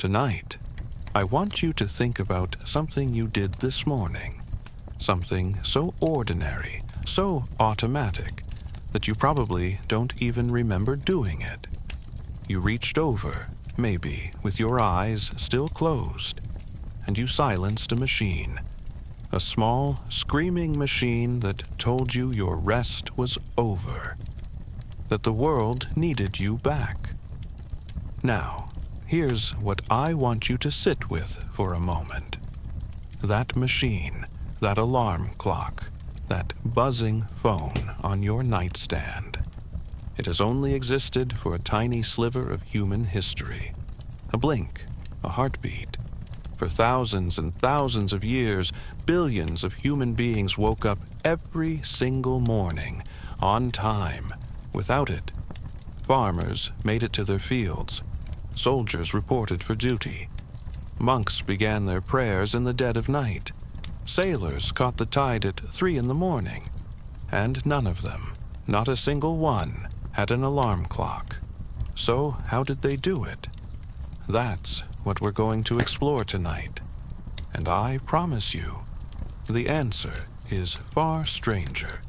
Tonight, I want you to think about something you did this morning. Something so ordinary, so automatic, that you probably don't even remember doing it. You reached over, maybe with your eyes still closed, and you silenced a machine. A small, screaming machine that told you your rest was over. That the world needed you back. Now, here's what I want you to sit with for a moment. That machine, that alarm clock, that buzzing phone on your nightstand. It has only existed for a tiny sliver of human history. A blink, a heartbeat. For thousands and thousands of years, billions of human beings woke up every single morning, on time, without it. Farmers made it to their fields. Soldiers reported for duty. Monks began their prayers in the dead of night. Sailors caught the tide at 3 in the morning. And none of them, not a single one, had an alarm clock. So how did they do it? That's what we're going to explore tonight. And I promise you, the answer is far stranger,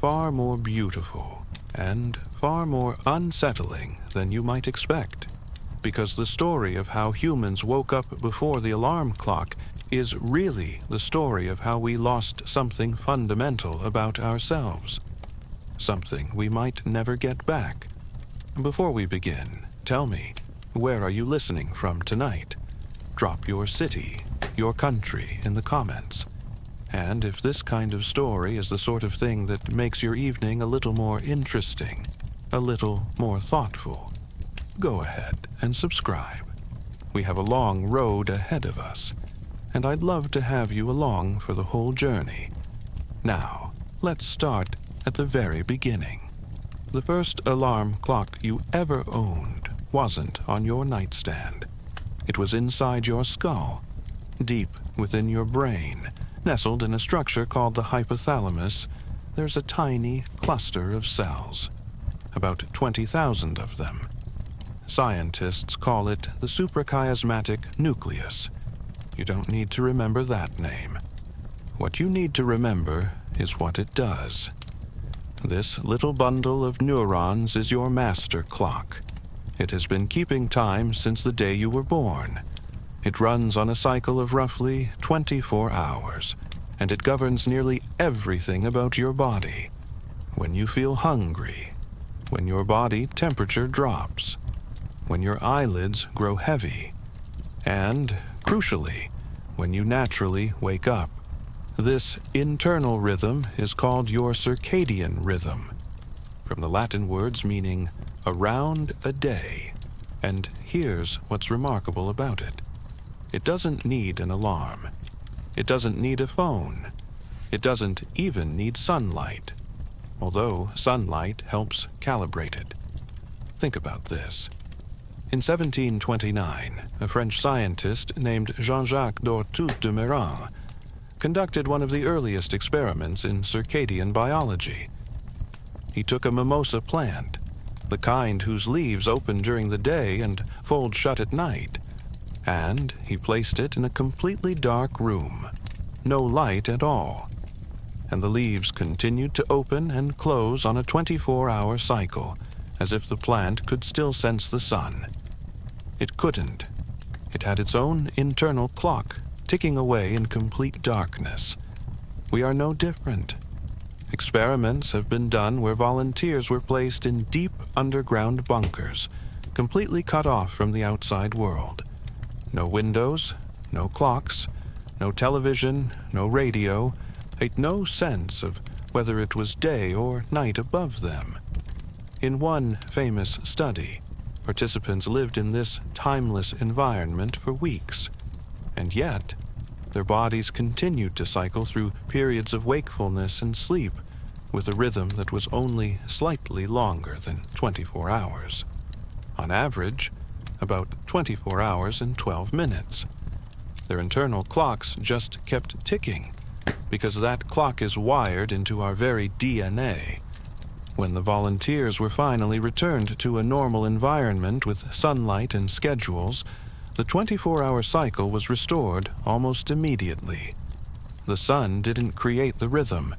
far more beautiful, and far more unsettling than you might expect. Because the story of how humans woke up before the alarm clock is really the story of how we lost something fundamental about ourselves. Something we might never get back. Before we begin, tell me, where are you listening from tonight? Drop your city, your country in the comments. And if this kind of story is the sort of thing that makes your evening a little more interesting, a little more thoughtful, go ahead and subscribe. We have a long road ahead of us, and I'd love to have you along for the whole journey. Now, let's start at the very beginning. The first alarm clock you ever owned wasn't on your nightstand. It was inside your skull, deep within your brain, nestled in a structure called the hypothalamus. There's a tiny cluster of cells, about 20,000 of them. Scientists call it the suprachiasmatic nucleus. You don't need to remember that name. What you need to remember is what it does. This little bundle of neurons is your master clock. It has been keeping time since the day you were born. It runs on a cycle of roughly 24 hours, and it governs nearly everything about your body. When you feel hungry, when your body temperature drops, when your eyelids grow heavy, and, crucially, when you naturally wake up. This internal rhythm is called your circadian rhythm, from the Latin words meaning around a day. And here's what's remarkable about it. It doesn't need an alarm. It doesn't need a phone. It doesn't even need sunlight, although sunlight helps calibrate it. Think about this. In 1729, a French scientist named Jean-Jacques d'Ortout de Méran conducted one of the earliest experiments in circadian biology. He took a mimosa plant, the kind whose leaves open during the day and fold shut at night, and he placed it in a completely dark room, no light at all. And the leaves continued to open and close on a 24-hour cycle, as if the plant could still sense the sun. It couldn't. It had its own internal clock, ticking away in complete darkness. We are no different. Experiments have been done where volunteers were placed in deep underground bunkers, completely cut off from the outside world. No windows, no clocks, no television, no radio, no sense of whether it was day or night above them. In one famous study, participants lived in this timeless environment for weeks, and yet their bodies continued to cycle through periods of wakefulness and sleep with a rhythm that was only slightly longer than 24 hours. On average, about 24 hours and 12 minutes. Their internal clocks just kept ticking, because that clock is wired into our very DNA. When the volunteers were finally returned to a normal environment with sunlight and schedules, The 24-hour cycle was restored almost immediately. The sun didn't create the rhythm,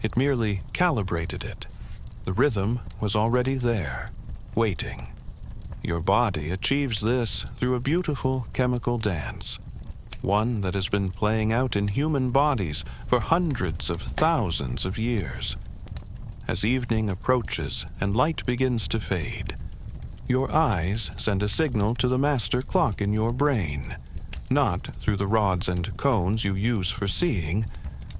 it merely calibrated it. The rhythm was already there, waiting. Your body achieves this through a beautiful chemical dance, one that has been playing out in human bodies for hundreds of thousands of years. As evening approaches and light begins to fade, your eyes send a signal to the master clock in your brain, not through the rods and cones you use for seeing,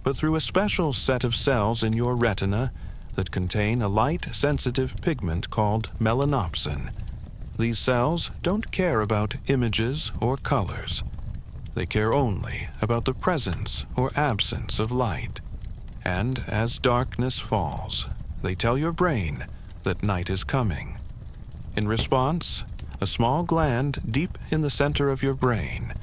but through a special set of cells in your retina that contain a light-sensitive pigment called melanopsin. These cells don't care about images or colors. They care only about the presence or absence of light. And as darkness falls, they tell your brain that night is coming. In response, a small gland deep in the center of your brain,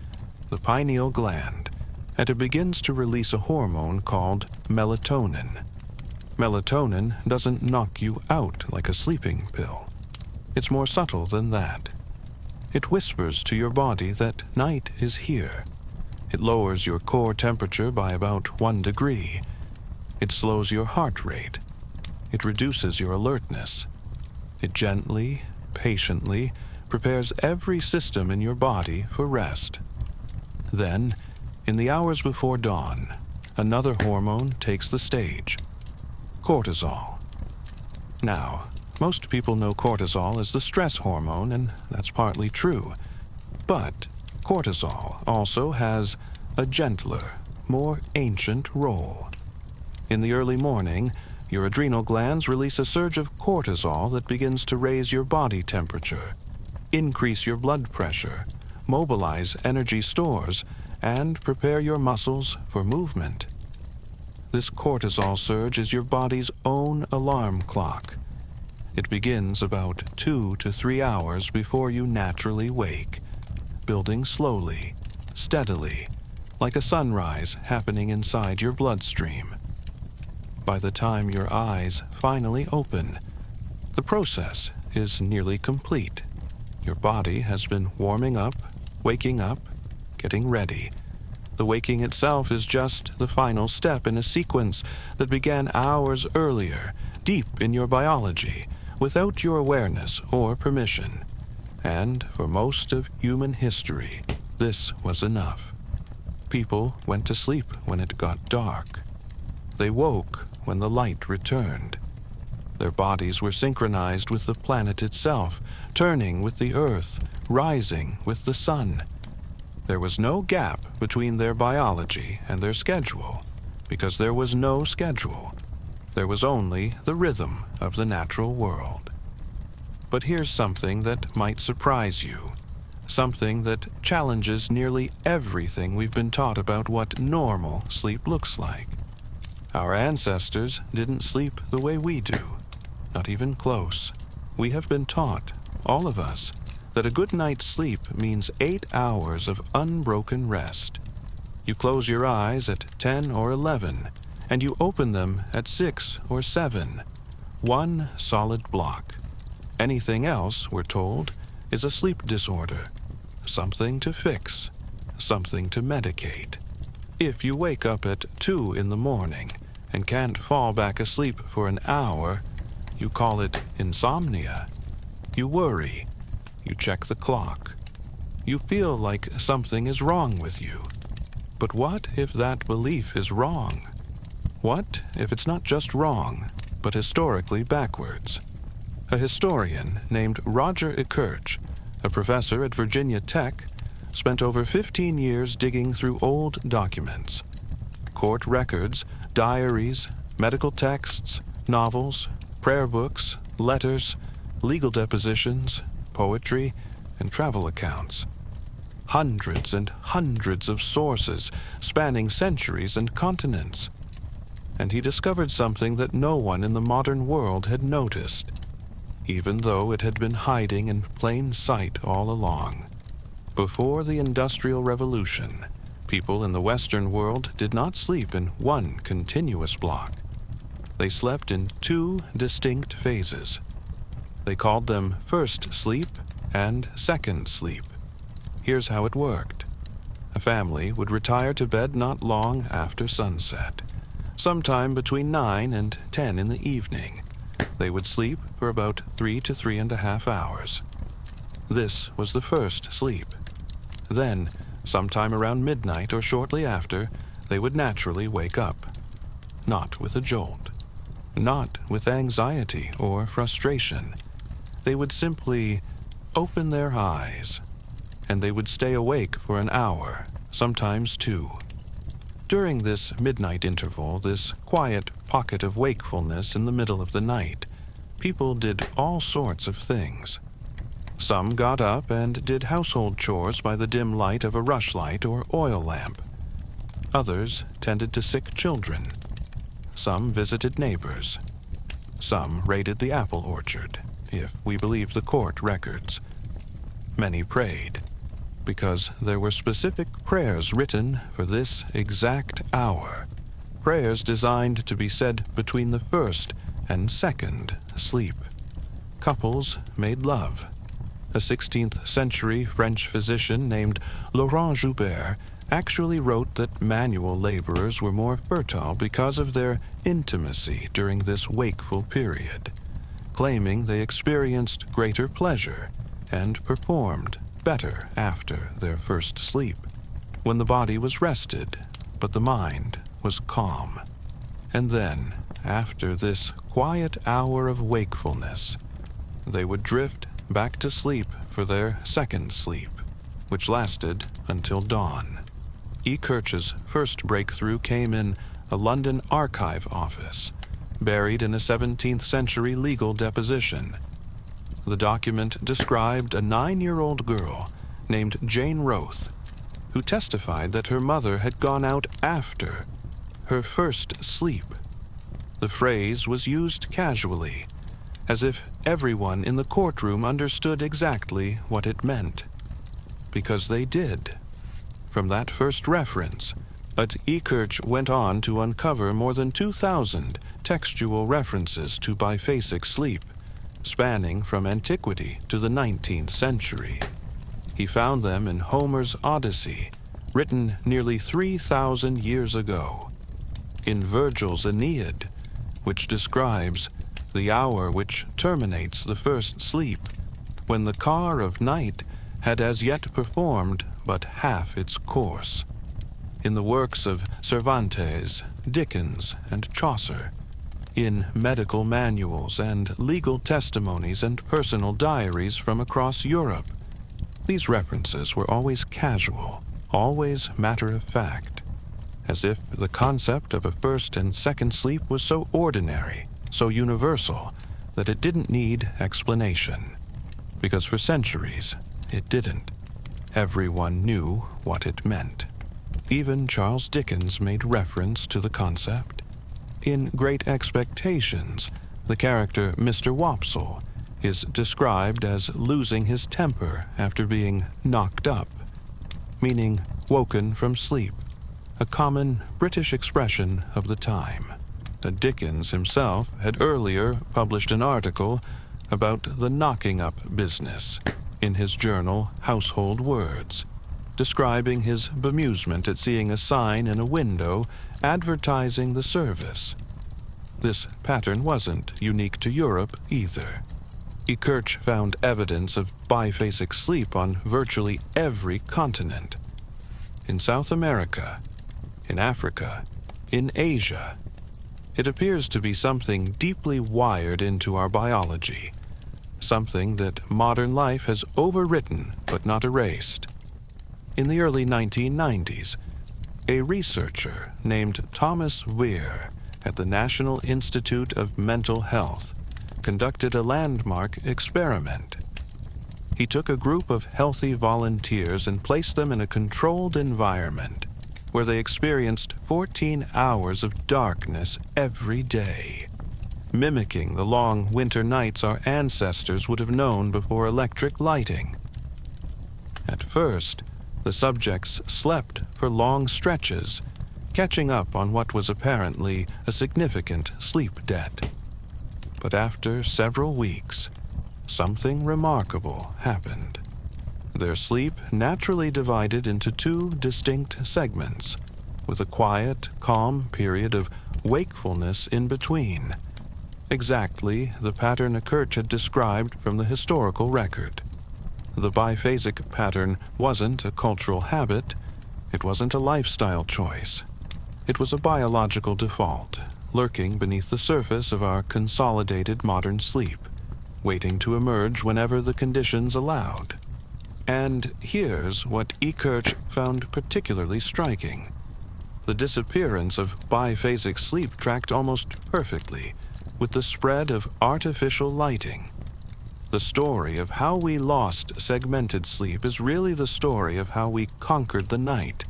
the pineal gland, and it begins to release a hormone called melatonin. Melatonin doesn't knock you out like a sleeping pill. It's more subtle than that. It whispers to your body that night is here. It lowers your core temperature by about 1 degree. It slows your heart rate. It reduces your alertness. It gently, patiently prepares every system in your body for rest. Then, in the hours before dawn, another hormone takes the stage: cortisol. Now, most people know cortisol as the stress hormone, and that's partly true. But cortisol also has a gentler, more ancient role. In the early morning, your adrenal glands release a surge of cortisol that begins to raise your body temperature, increase your blood pressure, mobilize energy stores, and prepare your muscles for movement. This cortisol surge is your body's own alarm clock. It begins about 2 to 3 hours before you naturally wake, building slowly, steadily, like a sunrise happening inside your bloodstream. By the time your eyes finally open, the process is nearly complete. Your body has been warming up, waking up, getting ready. The waking itself is just the final step in a sequence that began hours earlier, deep in your biology, without your awareness or permission. And for most of human history, this was enough. People went to sleep when it got dark. They woke when the light returned. Their bodies were synchronized with the planet itself, turning with the earth, rising with the sun. There was no gap between their biology and their schedule, because there was no schedule. There was only the rhythm of the natural world. But here's something that might surprise you, something that challenges nearly everything we've been taught about what normal sleep looks like. Our ancestors didn't sleep the way we do, not even close. We have been taught, all of us, that a good night's sleep means 8 hours of unbroken rest. You close your eyes at 10 or 11, and you open them at 6 or 7. One solid block. Anything else, we're told, is a sleep disorder, something to fix, something to medicate. If you wake up at 2 in the morning and can't fall back asleep for an hour, you call it insomnia. You worry. You check the clock. You feel like something is wrong with you. But what if that belief is wrong? What if it's not just wrong, but historically backwards? A historian named Roger Kirch, a professor at Virginia Tech, spent over 15 years digging through old documents. Court records, diaries, medical texts, novels, prayer books, letters, legal depositions, poetry, and travel accounts. Hundreds and hundreds of sources spanning centuries and continents. And he discovered something that no one in the modern world had noticed, even though it had been hiding in plain sight all along. Before the Industrial Revolution, people in the Western world did not sleep in one continuous block. They slept in 2 distinct phases. They called them first sleep and second sleep. here's how it worked. A family would retire to bed not long after sunset, sometime between 9 and 10 in the evening. They would sleep for about 3 to 3.5 hours. This was the first sleep. Then, sometime around midnight or shortly after, they would naturally wake up. Not with a jolt. Not with anxiety or frustration. They would simply open their eyes, and they would stay awake for an hour, sometimes 2. During this midnight interval, this quiet pocket of wakefulness in the middle of the night, people did all sorts of things. Some got up and did household chores by the dim light of a rushlight or oil lamp. Others tended to sick children. Some visited neighbors. Some raided the apple orchard, if we believe the court records. Many prayed, because there were specific prayers written for this exact hour, prayers designed to be said between the first and second sleep. Couples made love. A 16th century French physician named Laurent Joubert actually wrote that manual laborers were more fertile because of their intimacy during this wakeful period, claiming they experienced greater pleasure and performed better after their first sleep, when the body was rested, but the mind was calm. And then, after this quiet hour of wakefulness, they would drift back to sleep for their second sleep, which lasted until dawn. E. Kirch's first breakthrough came in a London archive office, buried in a 17th century legal deposition. The document described a 9-year-old girl named Jane Roth, who testified that her mother had gone out after her first sleep. The phrase was used casually, as if everyone in the courtroom understood exactly what it meant. Because they did. From that first reference, E. Kirch went on to uncover more than 2,000 textual references to biphasic sleep, spanning from antiquity to the 19th century. He found them in Homer's Odyssey, written nearly 3,000 years ago, in Virgil's Aeneid, which describes the hour which terminates the first sleep, when the car of night had as yet performed but half its course. In the works of Cervantes, Dickens, and Chaucer, in medical manuals and legal testimonies and personal diaries from across Europe. These references were always casual, always matter-of-fact, as if the concept of a first and second sleep was so ordinary, so universal, that it didn't need explanation. Because for centuries, it didn't. Everyone knew what it meant. Even Charles Dickens made reference to the concept. In Great Expectations, the character Mr. Wopsle is described as losing his temper after being knocked up, meaning woken from sleep, a common British expression of the time. Dickens himself had earlier published an article about the knocking up business in his journal Household Words, describing his bemusement at seeing a sign in a window advertising the service. This pattern wasn't unique to Europe either. E. Kirch found evidence of biphasic sleep on virtually every continent. In South America, in Africa, in Asia. It appears to be something deeply wired into our biology, something that modern life has overwritten but not erased. In the early 1990s, a researcher named Thomas Weir at the National Institute of Mental Health conducted a landmark experiment. He took a group of healthy volunteers and placed them in a controlled environment where they experienced 14 hours of darkness every day, mimicking the long winter nights our ancestors would have known before electric lighting. At first, the subjects slept for long stretches, catching up on what was apparently a significant sleep debt. But after several weeks, something remarkable happened. Their sleep naturally divided into two distinct segments, with a quiet, calm period of wakefulness in between. Exactly the pattern Kirch had described from the historical record. The biphasic pattern wasn't a cultural habit, it wasn't a lifestyle choice. It was a biological default, lurking beneath the surface of our consolidated modern sleep, waiting to emerge whenever the conditions allowed. And here's what Kirch found particularly striking. The disappearance of biphasic sleep tracked almost perfectly with the spread of artificial lighting. The story of how we lost segmented sleep is really the story of how we conquered the night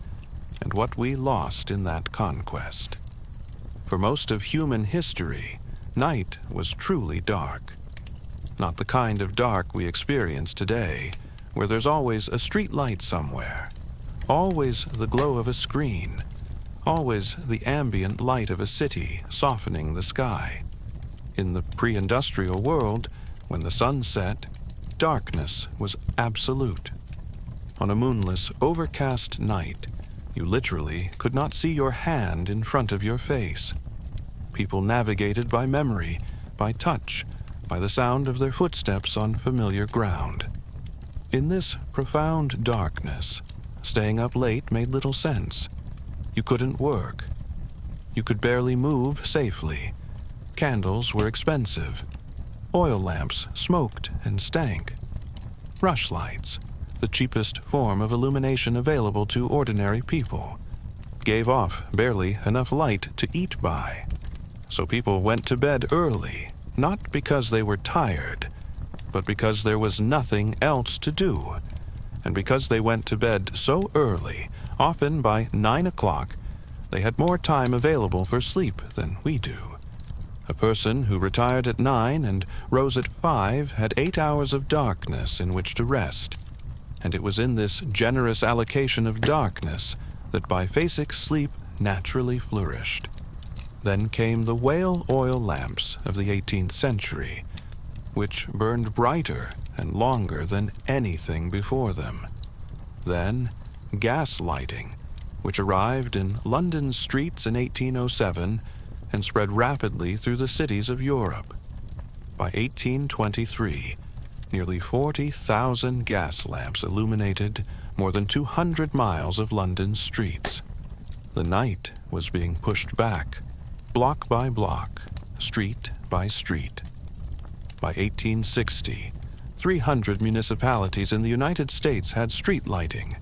and what we lost in that conquest. For most of human history, night was truly dark. Not the kind of dark we experience today, where there's always a street light somewhere, always the glow of a screen, always the ambient light of a city softening the sky. In the pre-industrial world, when the sun set, darkness was absolute. On a moonless, overcast night, you literally could not see your hand in front of your face. People navigated by memory, by touch, by the sound of their footsteps on familiar ground. In this profound darkness, staying up late made little sense. You couldn't work. You could barely move safely. Candles were expensive. Oil lamps smoked and stank. Rushlights, the cheapest form of illumination available to ordinary people, gave off barely enough light to eat by. So people went to bed early, not because they were tired, but because there was nothing else to do. And because they went to bed so early, often by 9 o'clock, they had more time available for sleep than we do. A person who retired at 9 and rose at 5 had 8 hours of darkness in which to rest. And it was in this generous allocation of darkness that biphasic sleep naturally flourished. Then came the whale oil lamps of the 18th century, which burned brighter and longer than anything before them. Then, gas lighting, which arrived in London's streets in 1807 and spread rapidly through the cities of Europe. By 1823, nearly 40,000 gas lamps illuminated more than 200 miles of London's streets. The night was being pushed back, block by block, street by street. By 1860, 300 municipalities in the United States had street lighting.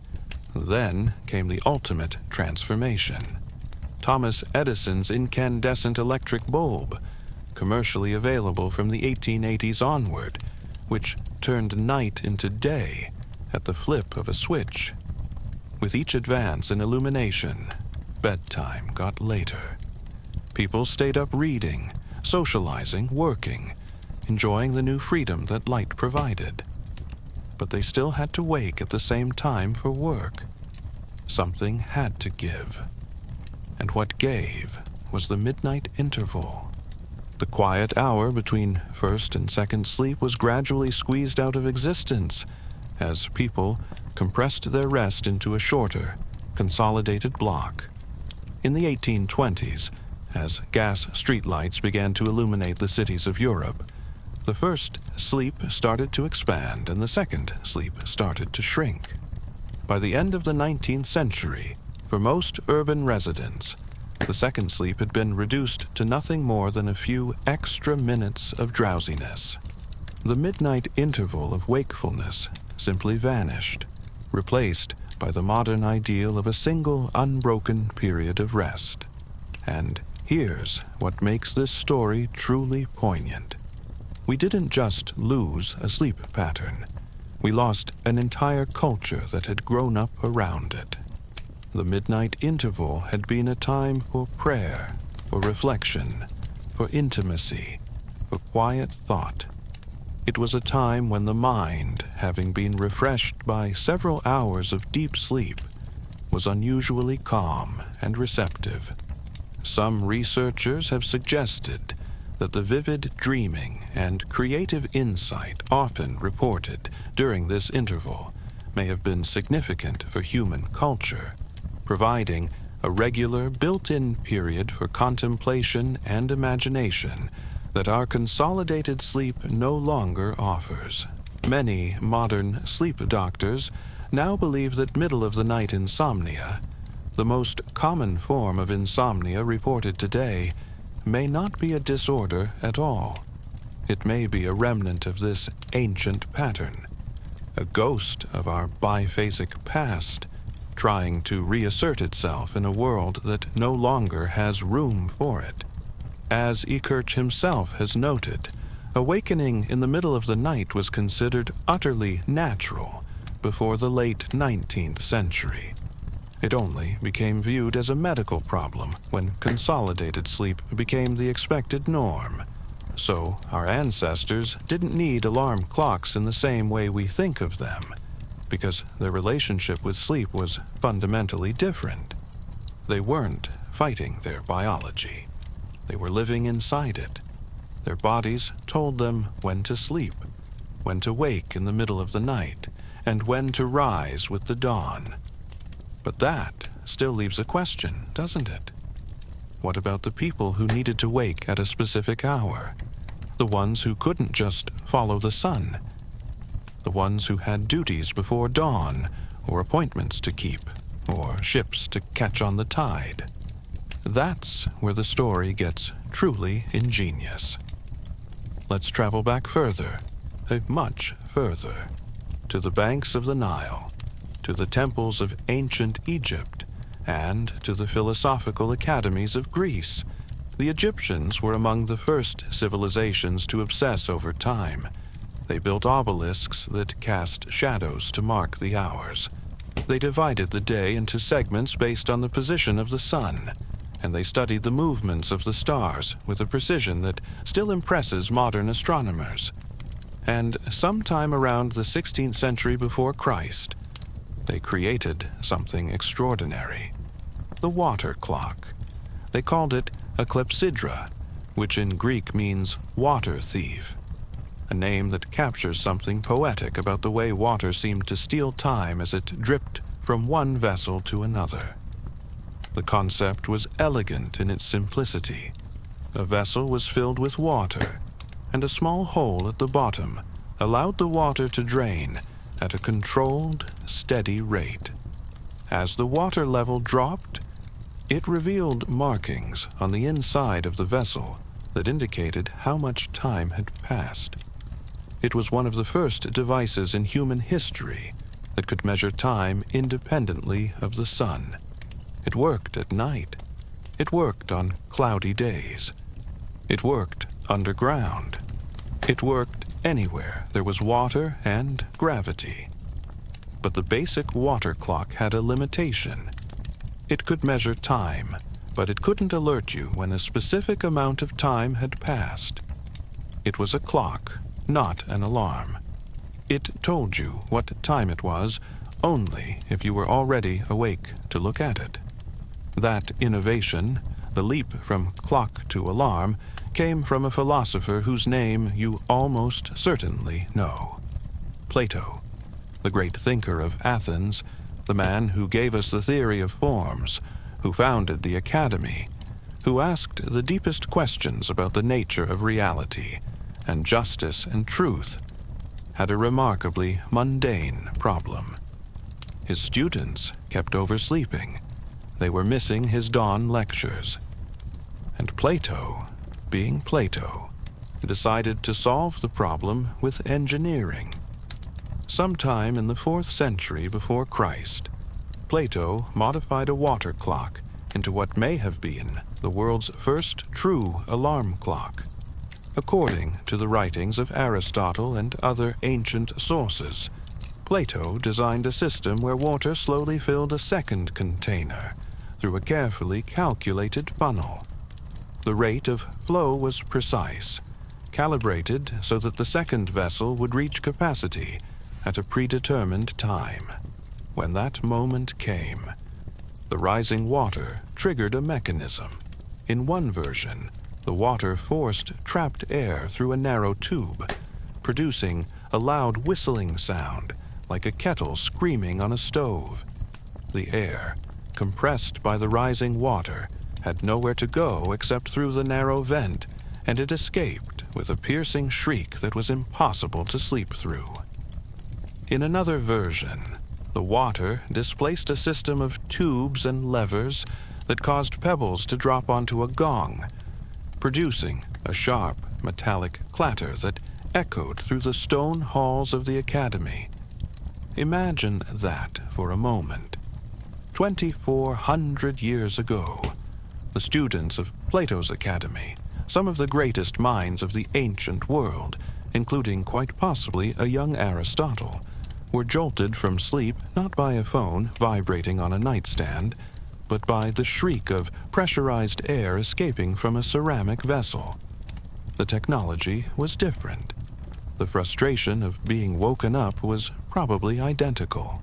Then came the ultimate transformation. Thomas Edison's incandescent electric bulb, commercially available from the 1880s onward, which turned night into day at the flip of a switch. With each advance in illumination, bedtime got later. People stayed up reading, socializing, working, enjoying the new freedom that light provided. But they still had to wake at the same time for work. Something had to give. And what gave was the midnight interval. The quiet hour between first and second sleep was gradually squeezed out of existence as people compressed their rest into a shorter, consolidated block. In the 1820s, as gas streetlights began to illuminate the cities of Europe, the first sleep started to expand and the second sleep started to shrink. By the end of the 19th century, for most urban residents, the second sleep had been reduced to nothing more than a few extra minutes of drowsiness. The midnight interval of wakefulness simply vanished, replaced by the modern ideal of a single unbroken period of rest. And here's what makes this story truly poignant. We didn't just lose a sleep pattern. We lost an entire culture that had grown up around it. The midnight interval had been a time for prayer, for reflection, for intimacy, for quiet thought. It was a time when the mind, having been refreshed by several hours of deep sleep, was unusually calm and receptive. Some researchers have suggested that the vivid dreaming and creative insight often reported during this interval may have been significant for human culture, providing a regular built-in period for contemplation and imagination that our consolidated sleep no longer offers. Many modern sleep doctors now believe that middle-of-the-night insomnia, the most common form of insomnia reported today, may not be a disorder at all. It may be a remnant of this ancient pattern, a ghost of our biphasic past, trying to reassert itself in a world that no longer has room for it. As Ekirch himself has noted, awakening in the middle of the night was considered utterly natural before the late 19th century. It only became viewed as a medical problem when consolidated sleep became the expected norm. So our ancestors didn't need alarm clocks in the same way we think of them, because their relationship with sleep was fundamentally different. They weren't fighting their biology. They were living inside it. Their bodies told them when to sleep, when to wake in the middle of the night, and when to rise with the dawn. But that still leaves a question, doesn't it? What about the people who needed to wake at a specific hour? The ones who couldn't just follow the sun? The ones who had duties before dawn, or appointments to keep, or ships to catch on the tide? That's where the story gets truly ingenious. Let's travel back further, much further, to the banks of the Nile, to the temples of ancient Egypt, and to the philosophical academies of Greece. The Egyptians were among the first civilizations to obsess over time. They built obelisks that cast shadows to mark the hours. They divided the day into segments based on the position of the sun, and they studied the movements of the stars with a precision that still impresses modern astronomers. And sometime around the 16th century before Christ, they created something extraordinary: the water clock. They called it a clepsydra, which in Greek means water thief, a name that captures something poetic about the way water seemed to steal time as it dripped from one vessel to another. The concept was elegant in its simplicity. A vessel was filled with water, and a small hole at the bottom allowed the water to drain at a controlled, steady rate. As the water level dropped, it revealed markings on the inside of the vessel that indicated how much time had passed. It was one of the first devices in human history that could measure time independently of the sun. It worked at night. It worked on cloudy days. It worked underground. It worked anywhere there was water and gravity. But the basic water clock had a limitation. It could measure time, but it couldn't alert you when a specific amount of time had passed. It was a clock, not an alarm. It told you what time it was only if you were already awake to look at it. That innovation, the leap from clock to alarm, came from a philosopher whose name you almost certainly know: Plato, the great thinker of Athens, the man who gave us the theory of forms, who founded the Academy, who asked the deepest questions about the nature of reality and justice and truth, had a remarkably mundane problem. His students kept oversleeping. They were missing his dawn lectures. And Plato, being Plato, decided to solve the problem with engineering. Sometime in the 4th century before Christ, Plato modified a water clock into what may have been the world's first true alarm clock. According to the writings of Aristotle and other ancient sources, Plato designed a system where water slowly filled a second container through a carefully calculated funnel. The rate of flow was precise, calibrated so that the second vessel would reach capacity at a predetermined time. When that moment came, the rising water triggered a mechanism. In one version, the water forced trapped air through a narrow tube, producing a loud whistling sound like a kettle screaming on a stove. The air, compressed by the rising water, had nowhere to go except through the narrow vent, and it escaped with a piercing shriek that was impossible to sleep through. In another version, the water displaced a system of tubes and levers that caused pebbles to drop onto a gong, producing a sharp, metallic clatter that echoed through the stone halls of the academy. Imagine that for a moment. 2,400 years ago, the students of Plato's academy, some of the greatest minds of the ancient world, including quite possibly a young Aristotle, were jolted from sleep not by a phone vibrating on a nightstand, but by the shriek of pressurized air escaping from a ceramic vessel. The technology was different. The frustration of being woken up was probably identical.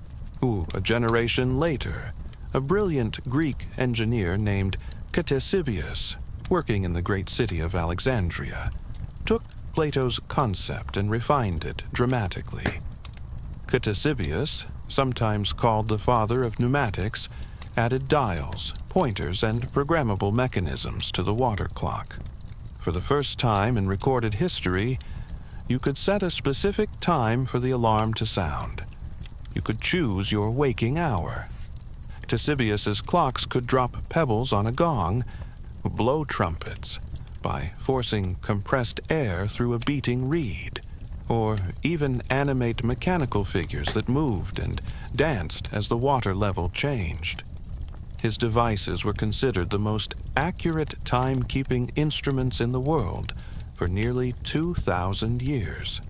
A generation later, a brilliant Greek engineer named Ctesibius, working in the great city of Alexandria, took Plato's concept and refined it dramatically. Ctesibius, sometimes called the father of pneumatics, added dials, pointers, and programmable mechanisms to the water clock. For the first time in recorded history, you could set a specific time for the alarm to sound. You could choose your waking hour. Ctesibius's clocks could drop pebbles on a gong, blow trumpets by forcing compressed air through a beating reed, or even animate mechanical figures that moved and danced as the water level changed. His devices were considered the most accurate time-keeping instruments in the world for nearly 2,000 years.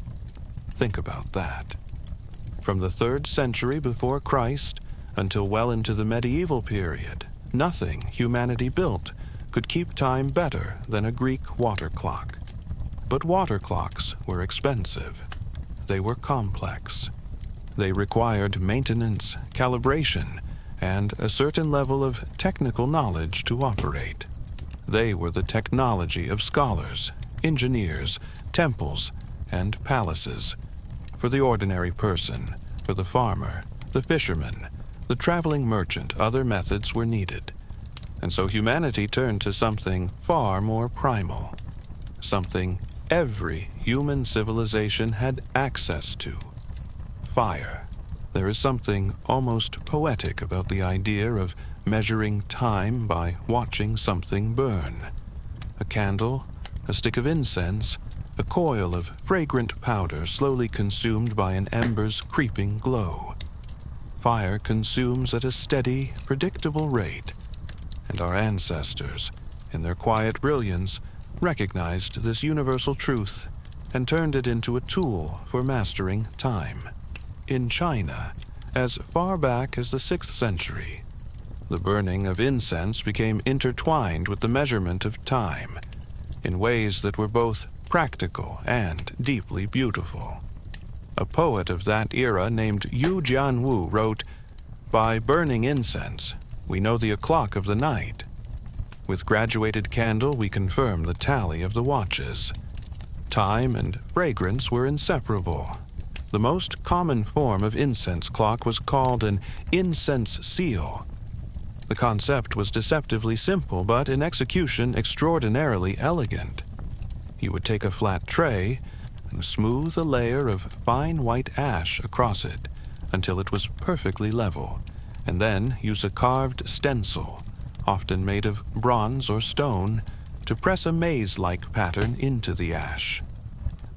Think about that. From the 3rd century before Christ until well into the medieval period, nothing humanity built could keep time better than a Greek water clock. But water clocks were expensive. They were complex. They required maintenance, calibration, and a certain level of technical knowledge to operate. They were the technology of scholars, engineers, temples, and palaces. For the ordinary person, for the farmer, the fisherman, the traveling merchant, other methods were needed. And so humanity turned to something far more primal, something every human civilization had access to: fire. There is something almost poetic about the idea of measuring time by watching something burn. A candle, a stick of incense, a coil of fragrant powder slowly consumed by an ember's creeping glow. Fire consumes at a steady, predictable rate, and our ancestors, in their quiet brilliance, recognized this universal truth and turned it into a tool for mastering time. In China, as far back as the 6th century, the burning of incense became intertwined with the measurement of time in ways that were both practical and deeply beautiful. A poet of that era named Yu Jianwu wrote, "By burning incense, we know the o'clock of the night. With graduated candle, we confirm the tally of the watches." Time and fragrance were inseparable. The most common form of incense clock was called an incense seal. The concept was deceptively simple, but in execution extraordinarily elegant. You would take a flat tray and smooth a layer of fine white ash across it until it was perfectly level, and then use a carved stencil, often made of bronze or stone, to press a maze-like pattern into the ash.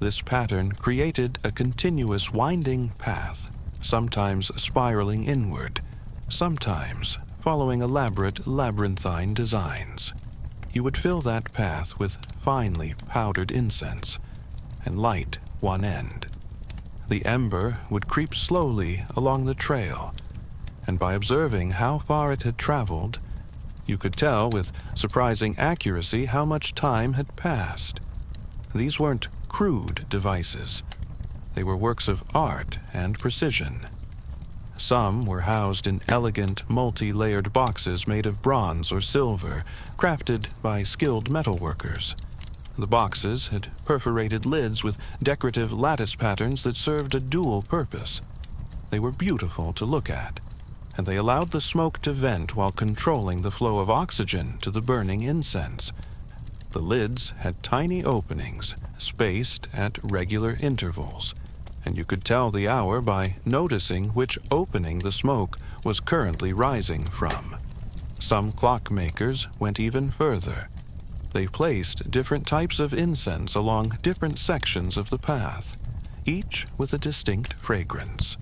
This pattern created a continuous winding path, sometimes spiraling inward, sometimes following elaborate labyrinthine designs. You would fill that path with finely powdered incense and light one end. The ember would creep slowly along the trail, and by observing how far it had traveled, you could tell with surprising accuracy how much time had passed. These weren't crude devices. They were works of art and precision. Some were housed in elegant, multi-layered boxes made of bronze or silver, crafted by skilled metalworkers. The boxes had perforated lids with decorative lattice patterns that served a dual purpose. They were beautiful to look at, and they allowed the smoke to vent while controlling the flow of oxygen to the burning incense. The lids had tiny openings, spaced at regular intervals, and you could tell the hour by noticing which opening the smoke was currently rising from. Some clockmakers went even further. They placed different types of incense along different sections of the path, each with a distinct fragrance.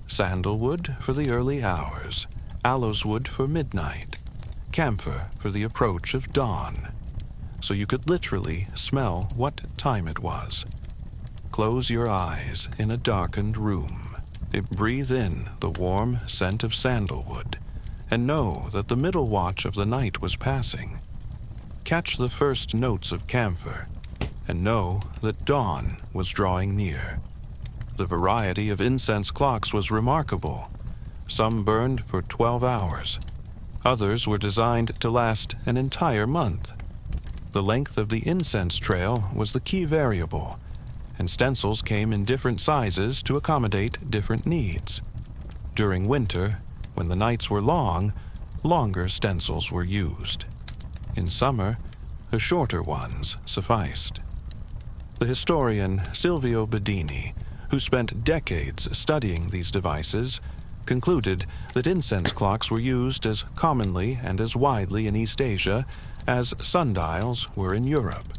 Sandalwood for the early hours, aloes wood for midnight, camphor for the approach of dawn, so you could literally smell what time it was. Close your eyes in a darkened room. Breathe in the warm scent of sandalwood, and know that the middle watch of the night was passing. Catch the first notes of camphor, and know that dawn was drawing near. The variety of incense clocks was remarkable. Some burned for 12 hours. Others were designed to last an entire month. The length of the incense trail was the key variable, and stencils came in different sizes to accommodate different needs. During winter, when the nights were long, longer stencils were used. In summer, the shorter ones sufficed. The historian Silvio Bedini, who spent decades studying these devices, concluded that incense clocks were used as commonly and as widely in East Asia as sundials were in Europe.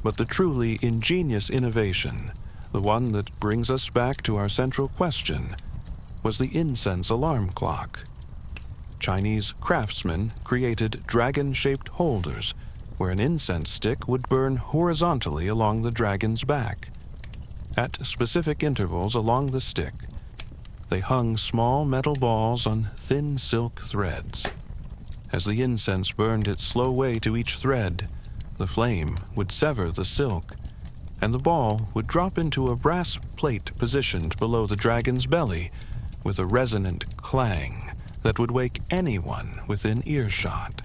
But the truly ingenious innovation, the one that brings us back to our central question, was the incense alarm clock. Chinese craftsmen created dragon-shaped holders where an incense stick would burn horizontally along the dragon's back. At specific intervals along the stick, they hung small metal balls on thin silk threads. As the incense burned its slow way to each thread, the flame would sever the silk, and the ball would drop into a brass plate positioned below the dragon's belly with a resonant clang that would wake anyone within earshot.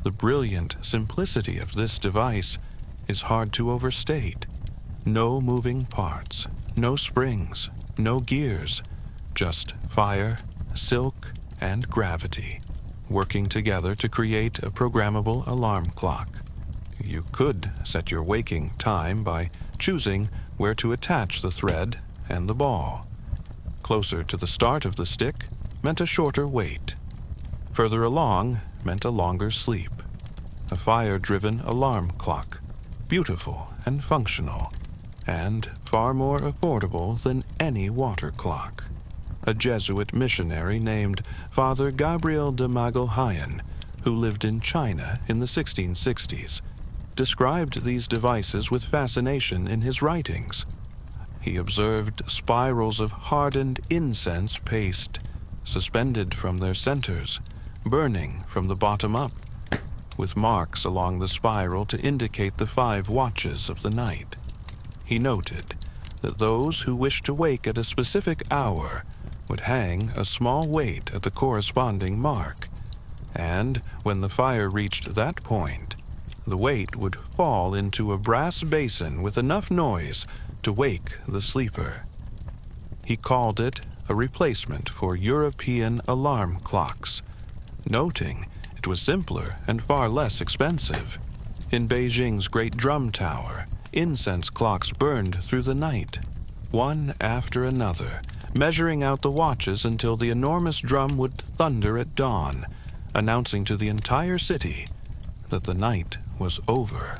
The brilliant simplicity of this device is hard to overstate. No moving parts, no springs, no gears, just fire, silk, and gravity, working together to create a programmable alarm clock. You could set your waking time by choosing where to attach the thread and the ball. Closer to the start of the stick meant a shorter wait. Further along meant a longer sleep. A fire-driven alarm clock, beautiful and functional, and far more affordable than any water clock. A Jesuit missionary named Father Gabriel de Magalhaen, who lived in China in the 1660s, described these devices with fascination in his writings. He observed spirals of hardened incense paste, suspended from their centers, burning from the bottom up, with marks along the spiral to indicate the 5 watches of the night. He noted that those who wished to wake at a specific hour would hang a small weight at the corresponding mark, and when the fire reached that point, the weight would fall into a brass basin with enough noise to wake the sleeper. He called it a replacement for European alarm clocks, noting it was simpler and far less expensive. In Beijing's Great Drum Tower, incense clocks burned through the night, one after another, measuring out the watches until the enormous drum would thunder at dawn, announcing to the entire city that the night was over.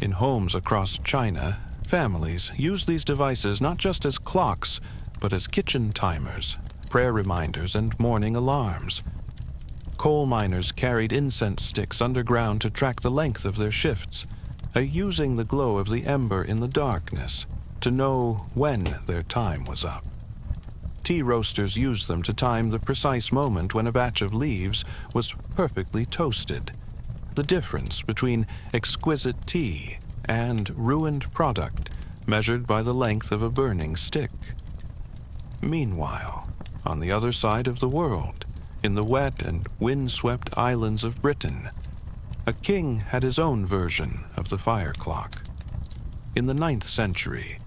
In homes across China, families use these devices not just as clocks, but as kitchen timers, prayer reminders, and morning alarms. Coal miners carried incense sticks underground to track the length of their shifts, using the glow of the ember in the darkness to know when their time was up. Tea roasters used them to time the precise moment when a batch of leaves was perfectly toasted, the difference between exquisite tea and ruined product measured by the length of a burning stick. Meanwhile, on the other side of the world, in the wet and wind-swept islands of Britain, a king had his own version of the fire clock. In the 9th century,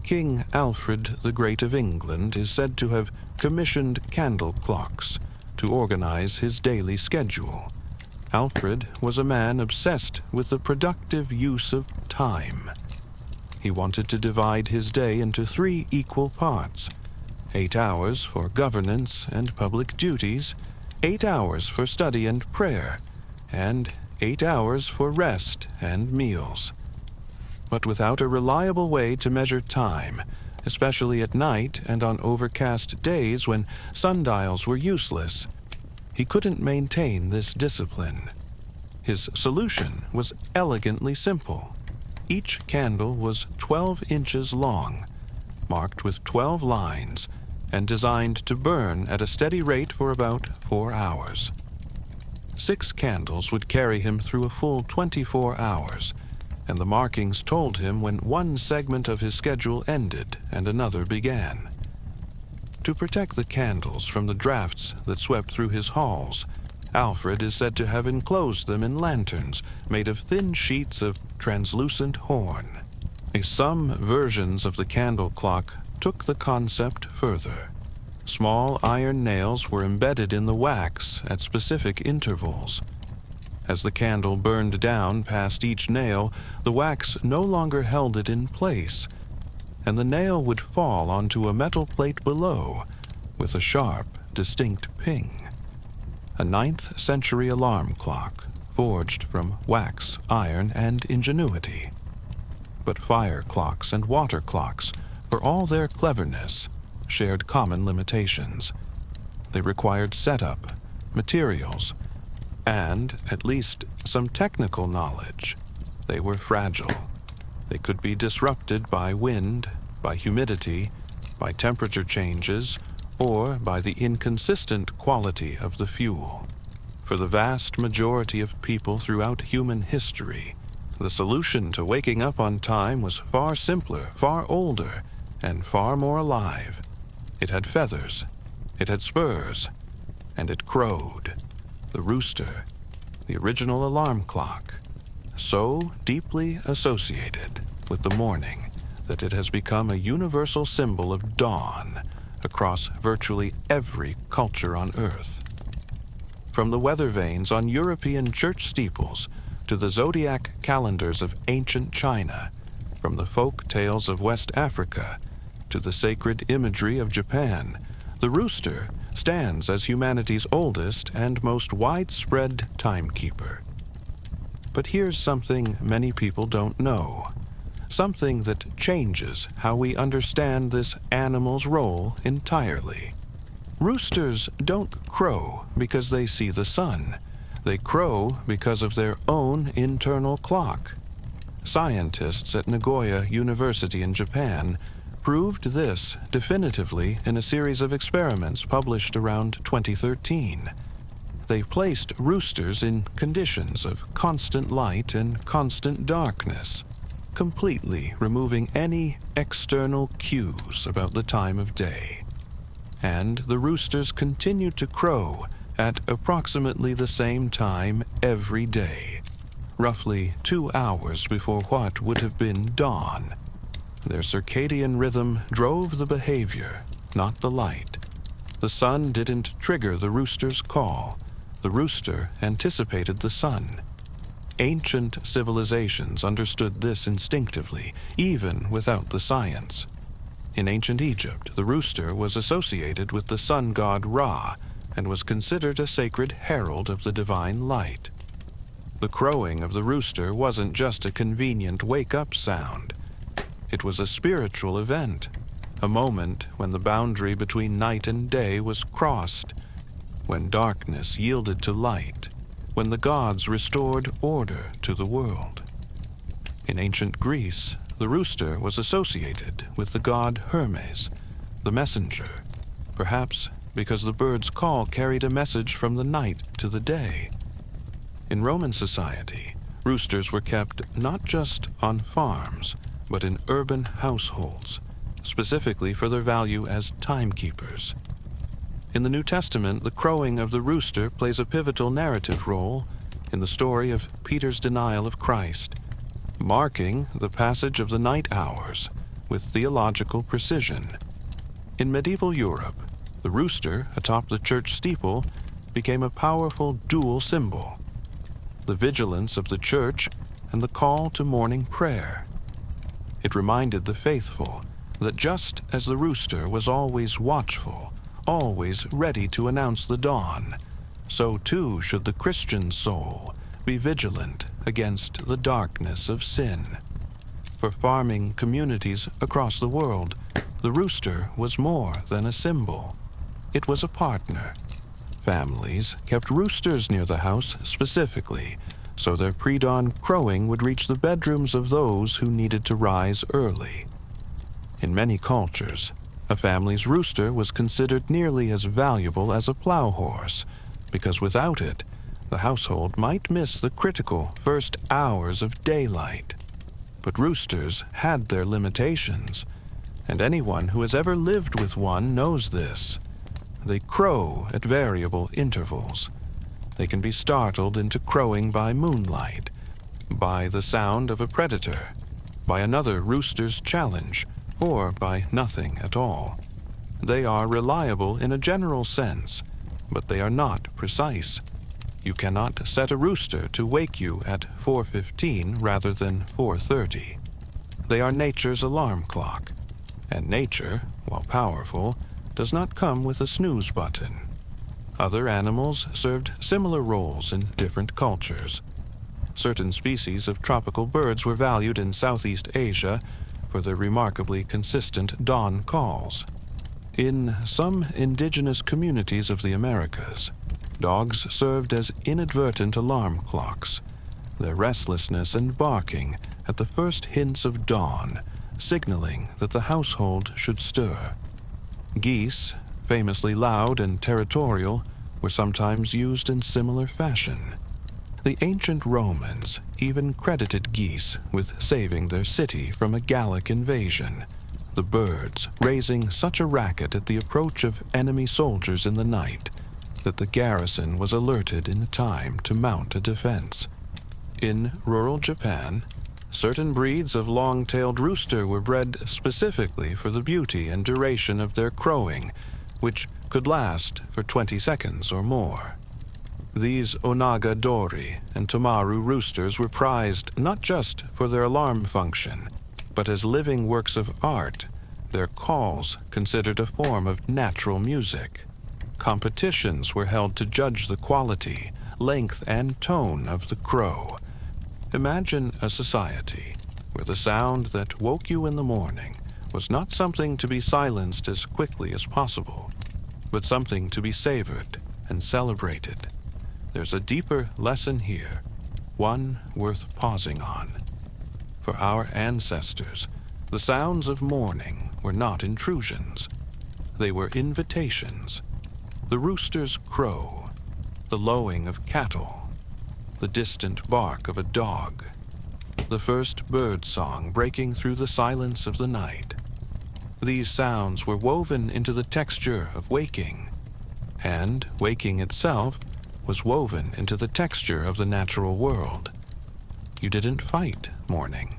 King Alfred the Great of England is said to have commissioned candle clocks to organize his daily schedule. Alfred was a man obsessed with the productive use of time. He wanted to divide his day into 3 equal parts: 8 hours for governance and public duties, 8 hours for study and prayer, and 8 hours for rest and meals. But without a reliable way to measure time, especially at night and on overcast days when sundials were useless, he couldn't maintain this discipline. His solution was elegantly simple. Each candle was 12 inches long, marked with 12 lines, and designed to burn at a steady rate for about 4 hours. 6 candles would carry him through a full 24 hours, and the markings told him when one segment of his schedule ended and another began. To protect the candles from the drafts that swept through his halls, Alfred is said to have enclosed them in lanterns made of thin sheets of translucent horn. Some versions of the candle clock took the concept further. Small iron nails were embedded in the wax at specific intervals. As the candle burned down past each nail, the wax no longer held it in place, and the nail would fall onto a metal plate below with a sharp, distinct ping. A 9th century alarm clock, forged from wax, iron, and ingenuity. But fire clocks and water clocks, for all their cleverness, shared common limitations. They required setup, materials, and, at least, some technical knowledge. They were fragile. They could be disrupted by wind, by humidity, by temperature changes, or by the inconsistent quality of the fuel. For the vast majority of people throughout human history, the solution to waking up on time was far simpler, far older, and far more alive. It had feathers, it had spurs, and it crowed. The rooster, the original alarm clock, so deeply associated with the morning that it has become a universal symbol of dawn across virtually every culture on Earth. From the weather vanes on European church steeples to the zodiac calendars of ancient China, from the folk tales of West Africa to the sacred imagery of Japan, the rooster stands as humanity's oldest and most widespread timekeeper. But here's something many people don't know, something that changes how we understand this animal's role entirely. Roosters don't crow because they see the sun. They crow because of their own internal clock. Scientists at Nagoya University in Japan proved this definitively in a series of experiments published around 2013. They placed roosters in conditions of constant light and constant darkness, completely removing any external cues about the time of day. And the roosters continued to crow at approximately the same time every day, roughly 2 hours before what would have been dawn. Their circadian rhythm drove the behavior, not the light. The sun didn't trigger the rooster's call. The rooster anticipated the sun. Ancient civilizations understood this instinctively, even without the science. In ancient Egypt, the rooster was associated with the sun god Ra and was considered a sacred herald of the divine light. The crowing of the rooster wasn't just a convenient wake-up sound. It was a spiritual event, a moment when the boundary between night and day was crossed, when darkness yielded to light, when the gods restored order to the world. In ancient Greece, the rooster was associated with the god Hermes, the messenger, perhaps because the bird's call carried a message from the night to the day. In Roman society, roosters were kept not just on farms, but in urban households, specifically for their value as timekeepers. In the New Testament, the crowing of the rooster plays a pivotal narrative role in the story of Peter's denial of Christ, marking the passage of the night hours with theological precision. In medieval Europe, the rooster atop the church steeple became a powerful dual symbol: the vigilance of the church and the call to morning prayer. It reminded the faithful that just as the rooster was always watchful, always ready to announce the dawn, so too should the Christian soul be vigilant against the darkness of sin. For farming communities across the world, the rooster was more than a symbol. It was a partner. Families kept roosters near the house specifically, so their pre-dawn crowing would reach the bedrooms of those who needed to rise early. In many cultures, a family's rooster was considered nearly as valuable as a plow horse, because without it, the household might miss the critical first hours of daylight. But roosters had their limitations, and anyone who has ever lived with one knows this. They crow at variable intervals. They can be startled into crowing by moonlight, by the sound of a predator, by another rooster's challenge, or by nothing at all. They are reliable in a general sense, but they are not precise. You cannot set a rooster to wake you at 4:15 rather than 4:30. They are nature's alarm clock, and nature, while powerful, does not come with a snooze button. Other animals served similar roles in different cultures. Certain species of tropical birds were valued in Southeast Asia for their remarkably consistent dawn calls. In some indigenous communities of the Americas, dogs served as inadvertent alarm clocks, their restlessness and barking at the first hints of dawn, signaling that the household should stir. Geese, famously loud and territorial, were sometimes used in similar fashion. The ancient Romans even credited geese with saving their city from a Gallic invasion, the birds raising such a racket at the approach of enemy soldiers in the night that the garrison was alerted in time to mount a defense. In rural Japan, certain breeds of long-tailed rooster were bred specifically for the beauty and duration of their crowing, which could last for 20 seconds or more. These Onaga Dori and Tomaru roosters were prized not just for their alarm function, but as living works of art, their calls considered a form of natural music. Competitions were held to judge the quality, length, and tone of the crow. Imagine a society where the sound that woke you in the morning was not something to be silenced as quickly as possible, but something to be savored and celebrated. There's a deeper lesson here, one worth pausing on. For our ancestors, the sounds of morning were not intrusions. They were invitations. The rooster's crow, the lowing of cattle, the distant bark of a dog, the first bird song breaking through the silence of the night. These sounds were woven into the texture of waking, and waking itself was woven into the texture of the natural world. You didn't fight morning.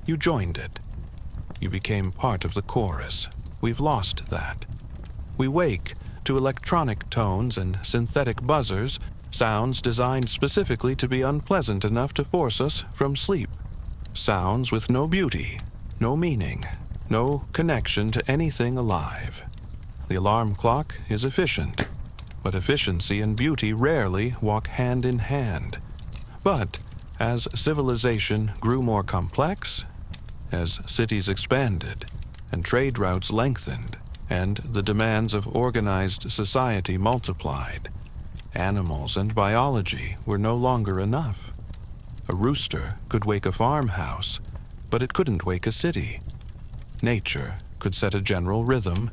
You joined it. You became part of the chorus. We've lost that. We wake to electronic tones and synthetic buzzers, sounds designed specifically to be unpleasant enough to force us from sleep. Sounds with no beauty, no meaning, no connection to anything alive. The alarm clock is efficient, but efficiency and beauty rarely walk hand in hand. But as civilization grew more complex, as cities expanded and trade routes lengthened, and the demands of organized society multiplied, animals and biology were no longer enough. A rooster could wake a farmhouse, but it couldn't wake a city. Nature could set a general rhythm,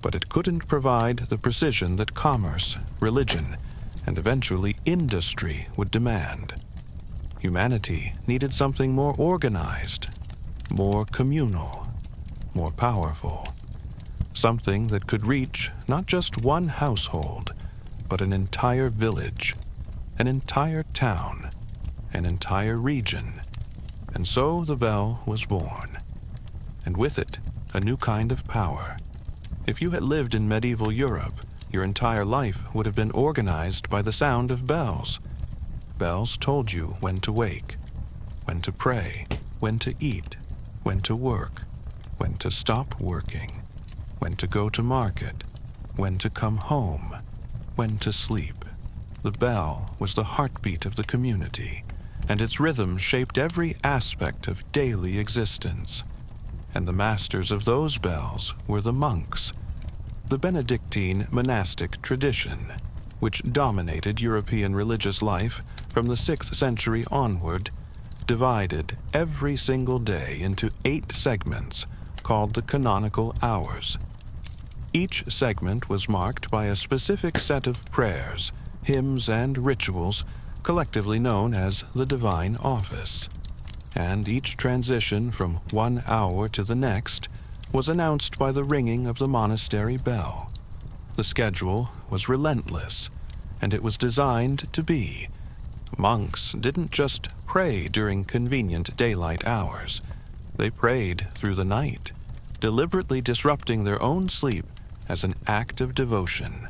but it couldn't provide the precision that commerce, religion, and eventually industry would demand. Humanity needed something more organized, more communal, more powerful. Something that could reach not just one household, but an entire village, an entire town, an entire region. And so the bell was born. And with it, a new kind of power. If you had lived in medieval Europe, your entire life would have been organized by the sound of bells. Bells told you when to wake, when to pray, when to eat, when to work, when to stop working, when to go to market, when to come home, when to sleep. The bell was the heartbeat of the community, and its rhythm shaped every aspect of daily existence. And the masters of those bells were the monks, the Benedictine monastic tradition, which dominated European religious life from the 6th century onward, divided every single day into 8 segments called the canonical hours. Each segment was marked by a specific set of prayers, hymns, and rituals, collectively known as the Divine Office. And each transition from one hour to the next was announced by the ringing of the monastery bell. The schedule was relentless, and it was designed to be. Monks didn't just pray during convenient daylight hours. They prayed through the night, deliberately disrupting their own sleep as an act of devotion.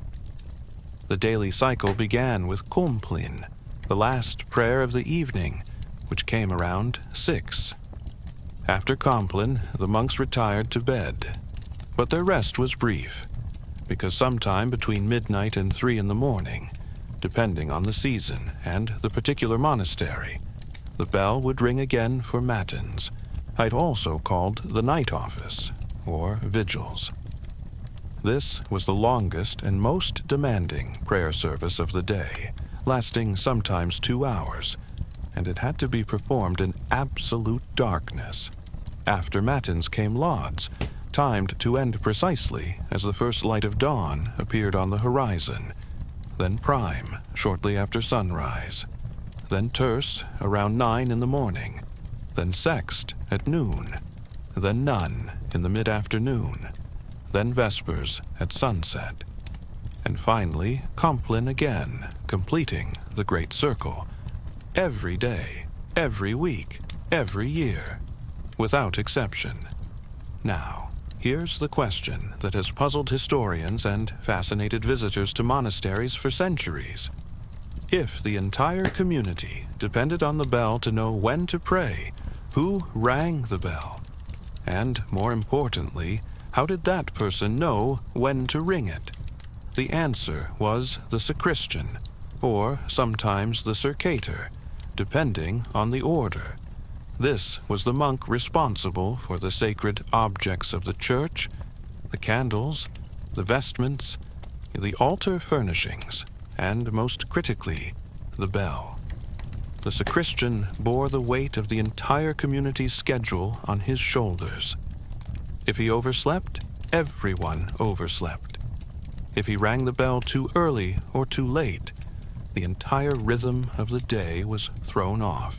The daily cycle began with Compline, the last prayer of the evening, which came around 6. After Compline, the monks retired to bed. But their rest was brief, because sometime between midnight and 3 in the morning, depending on the season and the particular monastery, the bell would ring again for matins, also called the night office, or vigils. This was the longest and most demanding prayer service of the day, lasting sometimes 2 hours, and it had to be performed in absolute darkness. After matins came lauds, timed to end precisely as the first light of dawn appeared on the horizon, then prime shortly after sunrise, then terce around 9 in the morning, then sext at noon, then none in the mid-afternoon, then vespers at sunset, and finally Compline again, completing the great circle, every day, every week, every year, without exception. Now, here's the question that has puzzled historians and fascinated visitors to monasteries for centuries. If the entire community depended on the bell to know when to pray, who rang the bell? And, more importantly, how did that person know when to ring it? The answer was the sacristan, or sometimes the circator, depending on the order. This was the monk responsible for the sacred objects of the church, the candles, the vestments, the altar furnishings, and most critically, the bell. The sacristan bore the weight of the entire community's schedule on his shoulders. If he overslept, everyone overslept. If he rang the bell too early or too late, the entire rhythm of the day was thrown off.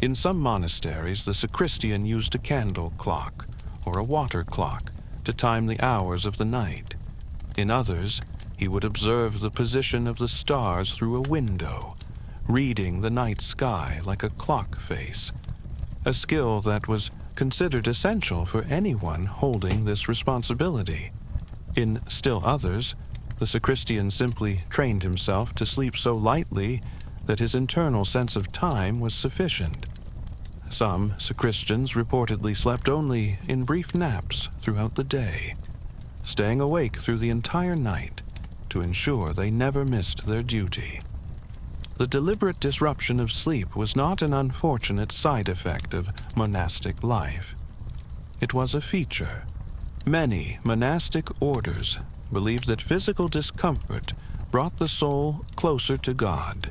In some monasteries, the sacristan used a candle clock or a water clock to time the hours of the night. In others, he would observe the position of the stars through a window, reading the night sky like a clock face, a skill that was considered essential for anyone holding this responsibility. In still others, the sacristan simply trained himself to sleep so lightly that his internal sense of time was sufficient. Some sacristans reportedly slept only in brief naps throughout the day, staying awake through the entire night to ensure they never missed their duty. The deliberate disruption of sleep was not an unfortunate side effect of monastic life. It was a feature. Many monastic orders believed that physical discomfort brought the soul closer to God.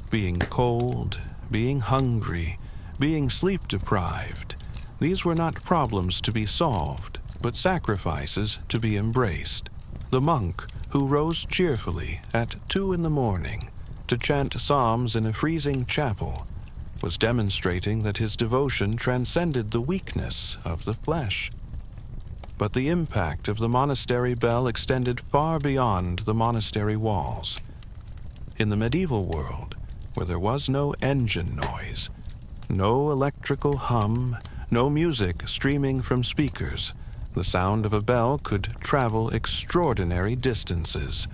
Being cold, being hungry, being sleep-deprived, these were not problems to be solved, but sacrifices to be embraced. The monk who rose cheerfully at 2 in the morning to chant psalms in a freezing chapel was demonstrating that his devotion transcended the weakness of the flesh. But the impact of the monastery bell extended far beyond the monastery walls. In the medieval world, where there was no engine noise, no electrical hum, no music streaming from speakers, The sound of a bell could travel extraordinary distances.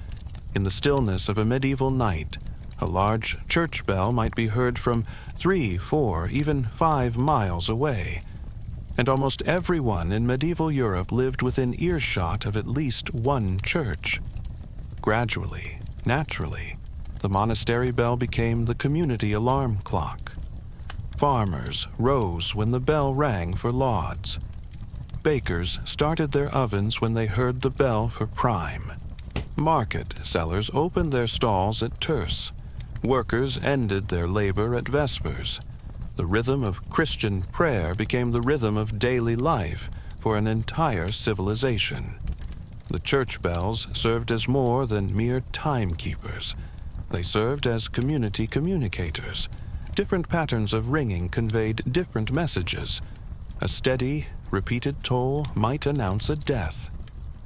In the stillness of a medieval night, a large church bell might be heard from 3, 4, even 5 miles away. And almost everyone in medieval Europe lived within earshot of at least one church. Gradually, naturally, the monastery bell became the community alarm clock. Farmers rose when the bell rang for lauds. Bakers started their ovens when they heard the bell for prime. Market sellers opened their stalls at terce. Workers ended their labor at vespers. The rhythm of Christian prayer became the rhythm of daily life for an entire civilization. The church bells served as more than mere timekeepers. They served as community communicators. Different patterns of ringing conveyed different messages. A steady, repeated toll might announce a death.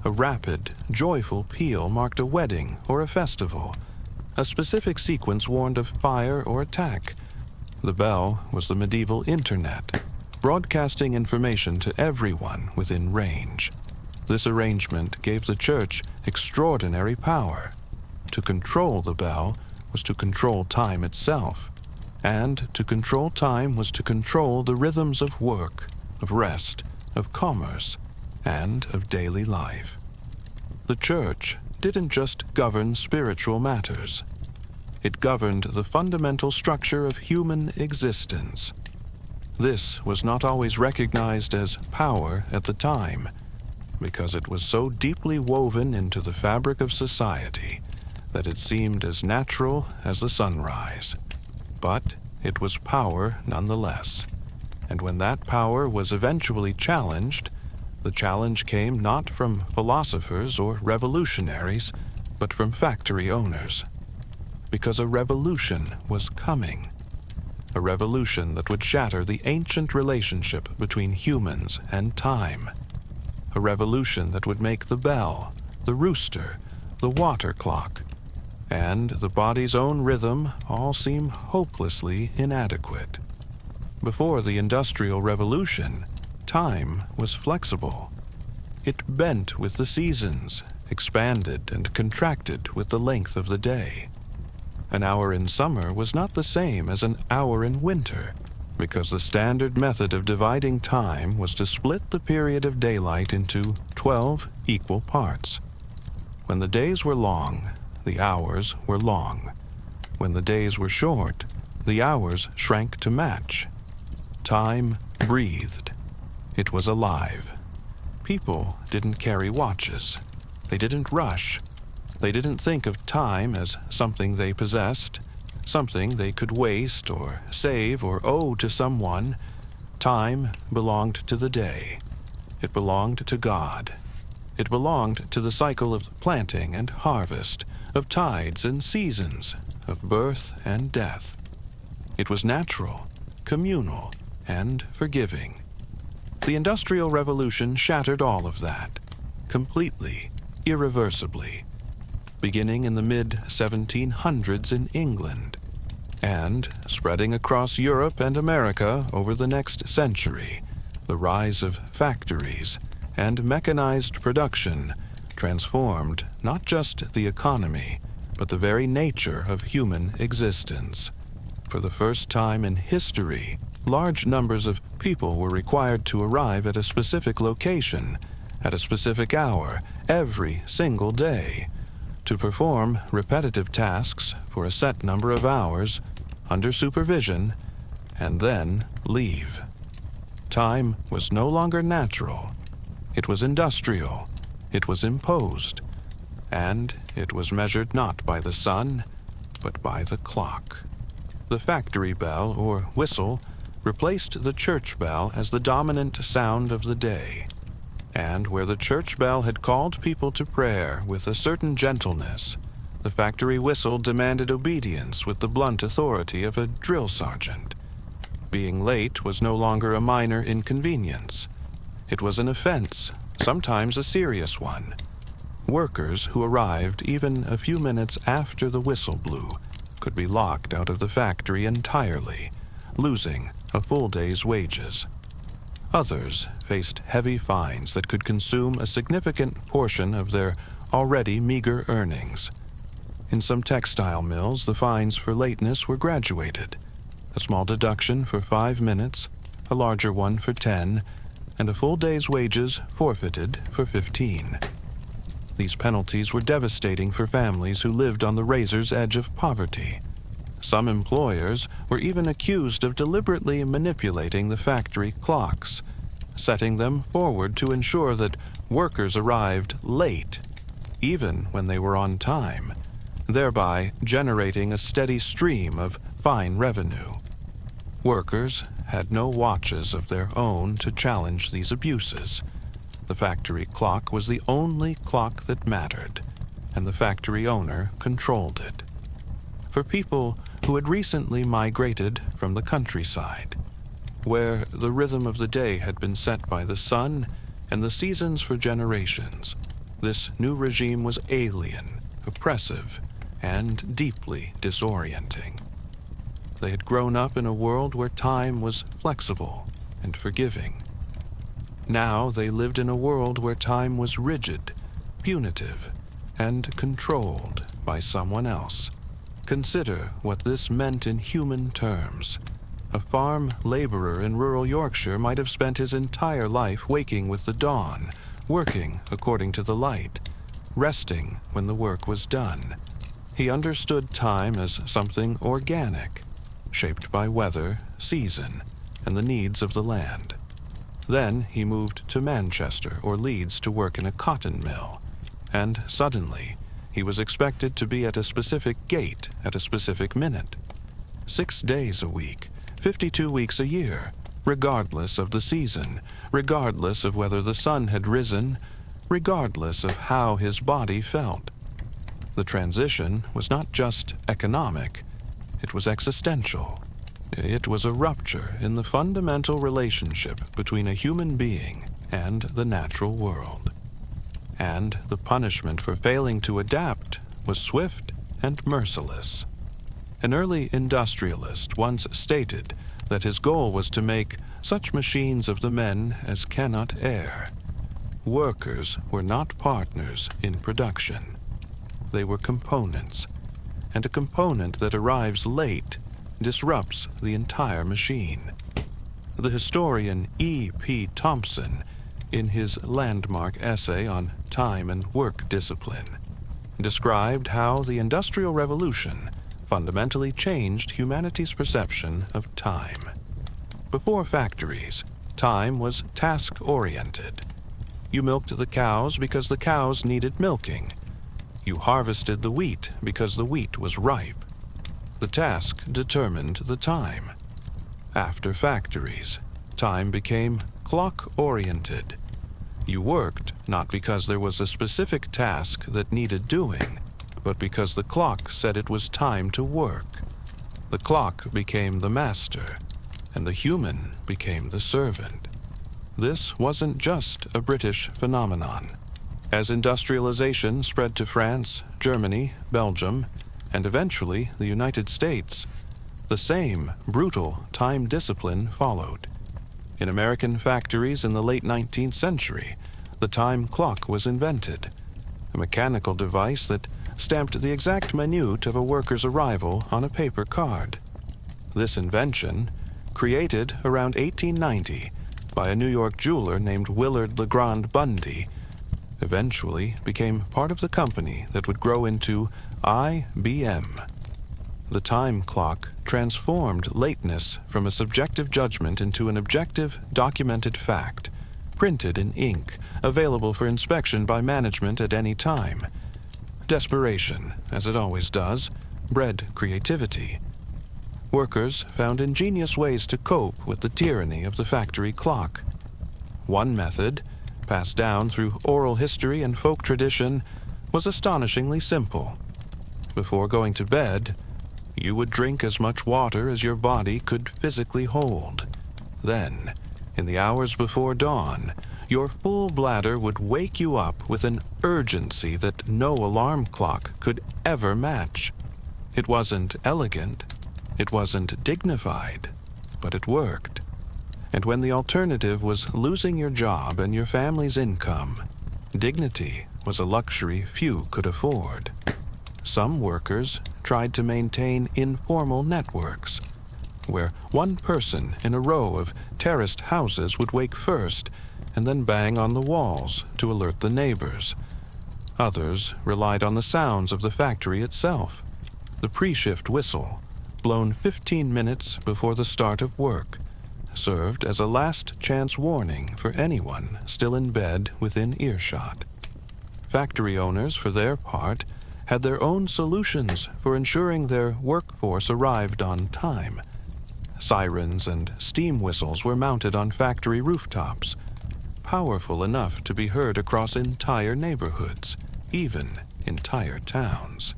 A rapid, joyful peal marked a wedding or a festival. A specific sequence warned of fire or attack. The bell was the medieval internet, broadcasting information to everyone within range. This arrangement gave the church extraordinary power. To control the bell was to control time itself, and to control time was to control the rhythms of work, of rest, of commerce, and of daily life. The church didn't just govern spiritual matters. It governed the fundamental structure of human existence. This was not always recognized as power at the time, because it was so deeply woven into the fabric of society that it seemed as natural as the sunrise. But it was power nonetheless. And when that power was eventually challenged, the challenge came not from philosophers or revolutionaries, but from factory owners. Because a revolution was coming. A revolution that would shatter the ancient relationship between humans and time. A revolution that would make the bell, the rooster, the water clock, and the body's own rhythm all seem hopelessly inadequate. Before the Industrial Revolution, time was flexible. It bent with the seasons, expanded and contracted with the length of the day. An hour in summer was not the same as an hour in winter, because the standard method of dividing time was to split the period of daylight into 12 equal parts. When the days were long, the hours were long. When the days were short, the hours shrank to match. Time breathed. It was alive. People didn't carry watches. They didn't rush. They didn't think of time as something they possessed, something they could waste or save or owe to someone. Time belonged to the day. It belonged to God. It belonged to the cycle of planting and harvest, of tides and seasons, of birth and death. It was natural, communal, and forgiving. The Industrial Revolution shattered all of that, completely, irreversibly, beginning in the mid-1700s in England, and spreading across Europe and America over the next century. The rise of factories and mechanized production transformed not just the economy, but the very nature of human existence. For the first time in history, large numbers of people were required to arrive at a specific location, at a specific hour, every single day, to perform repetitive tasks for a set number of hours, under supervision, and then leave. Time was no longer natural. It was industrial. It was imposed. And it was measured not by the sun, but by the clock. The factory bell, or whistle, replaced the church bell as the dominant sound of the day. And where the church bell had called people to prayer with a certain gentleness, the factory whistle demanded obedience with the blunt authority of a drill sergeant. Being late was no longer a minor inconvenience. It was an offense, sometimes a serious one. Workers who arrived even a few minutes after the whistle blew could be locked out of the factory entirely, losing a full day's wages. Others faced heavy fines that could consume a significant portion of their already meager earnings. In some textile mills, the fines for lateness were graduated: a small deduction for 5 minutes, a larger one for 10, and a full day's wages forfeited for 15. These penalties were devastating for families who lived on the razor's edge of poverty. Some employers were even accused of deliberately manipulating the factory clocks, setting them forward to ensure that workers arrived late, even when they were on time, thereby generating a steady stream of fine revenue. Workers had no watches of their own to challenge these abuses. The factory clock was the only clock that mattered, and the factory owner controlled it. For people who had recently migrated from the countryside, where the rhythm of the day had been set by the sun and the seasons for generations, this new regime was alien, oppressive, and deeply disorienting. They had grown up in a world where time was flexible and forgiving. Now they lived in a world where time was rigid, punitive, and controlled by someone else. Consider what this meant in human terms. A farm laborer in rural Yorkshire might have spent his entire life waking with the dawn, working according to the light, resting when the work was done. He understood time as something organic, shaped by weather, season, and the needs of the land. Then he moved to Manchester or Leeds to work in a cotton mill, and suddenly he was expected to be at a specific gate at a specific minute. 6 days a week, 52 weeks a year, regardless of the season, regardless of whether the sun had risen, regardless of how his body felt. The transition was not just economic, it was existential. It was a rupture in the fundamental relationship between a human being and the natural world. And the punishment for failing to adapt was swift and merciless. An early industrialist once stated that his goal was to make such machines of the men as cannot err. Workers were not partners in production. They were components, and a component that arrives late disrupts the entire machine. The historian E.P. Thompson, in his landmark essay on time and work discipline, described how the Industrial Revolution fundamentally changed humanity's perception of time. Before factories, time was task-oriented. You milked the cows because the cows needed milking. You harvested the wheat because the wheat was ripe. The task determined the time. After factories, time became clock-oriented. You worked not because there was a specific task that needed doing, but because the clock said it was time to work. The clock became the master, and the human became the servant. This wasn't just a British phenomenon. As industrialization spread to France, Germany, Belgium, and eventually the United States, the same brutal time discipline followed. In American factories in the late 19th century, the time clock was invented, a mechanical device that stamped the exact minute of a worker's arrival on a paper card. This invention, created around 1890 by a New York jeweler named Willard LeGrand Bundy, eventually became part of the company that would grow into IBM. The time clock transformed lateness from a subjective judgment into an objective, documented fact, printed in ink, available for inspection by management at any time. Desperation, as it always does, bred creativity. Workers found ingenious ways to cope with the tyranny of the factory clock. One method, passed down through oral history and folk tradition, was astonishingly simple. Before going to bed, you would drink as much water as your body could physically hold. Then, in the hours before dawn, your full bladder would wake you up with an urgency that no alarm clock could ever match. It wasn't elegant, it wasn't dignified, but it worked. And when the alternative was losing your job and your family's income, dignity was a luxury few could afford. Some workers tried to maintain informal networks, where one person in a row of terraced houses would wake first and then bang on the walls to alert the neighbors. Others relied on the sounds of the factory itself, the pre-shift whistle, blown 15 minutes before the start of work, served as a last-chance warning for anyone still in bed within earshot. Factory owners, for their part, had their own solutions for ensuring their workforce arrived on time. Sirens and steam whistles were mounted on factory rooftops, powerful enough to be heard across entire neighborhoods, even entire towns.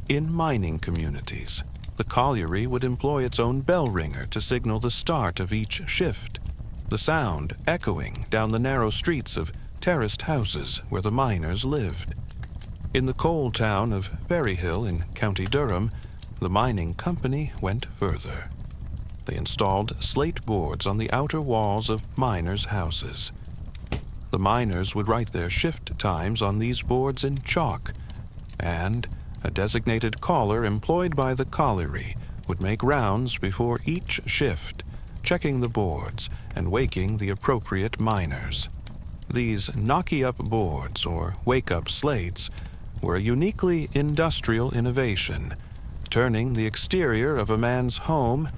In mining communities, the colliery would employ its own bell ringer to signal the start of each shift, the sound echoing down the narrow streets of terraced houses where the miners lived. In the coal town of Ferryhill in County Durham, the mining company went further. They installed slate boards on the outer walls of miners' houses. The miners would write their shift times on these boards in chalk, and a designated caller employed by the colliery would make rounds before each shift, checking the boards and waking the appropriate miners. These knocky-up boards, or wake-up slates, were a uniquely industrial innovation, turning the exterior of a man's home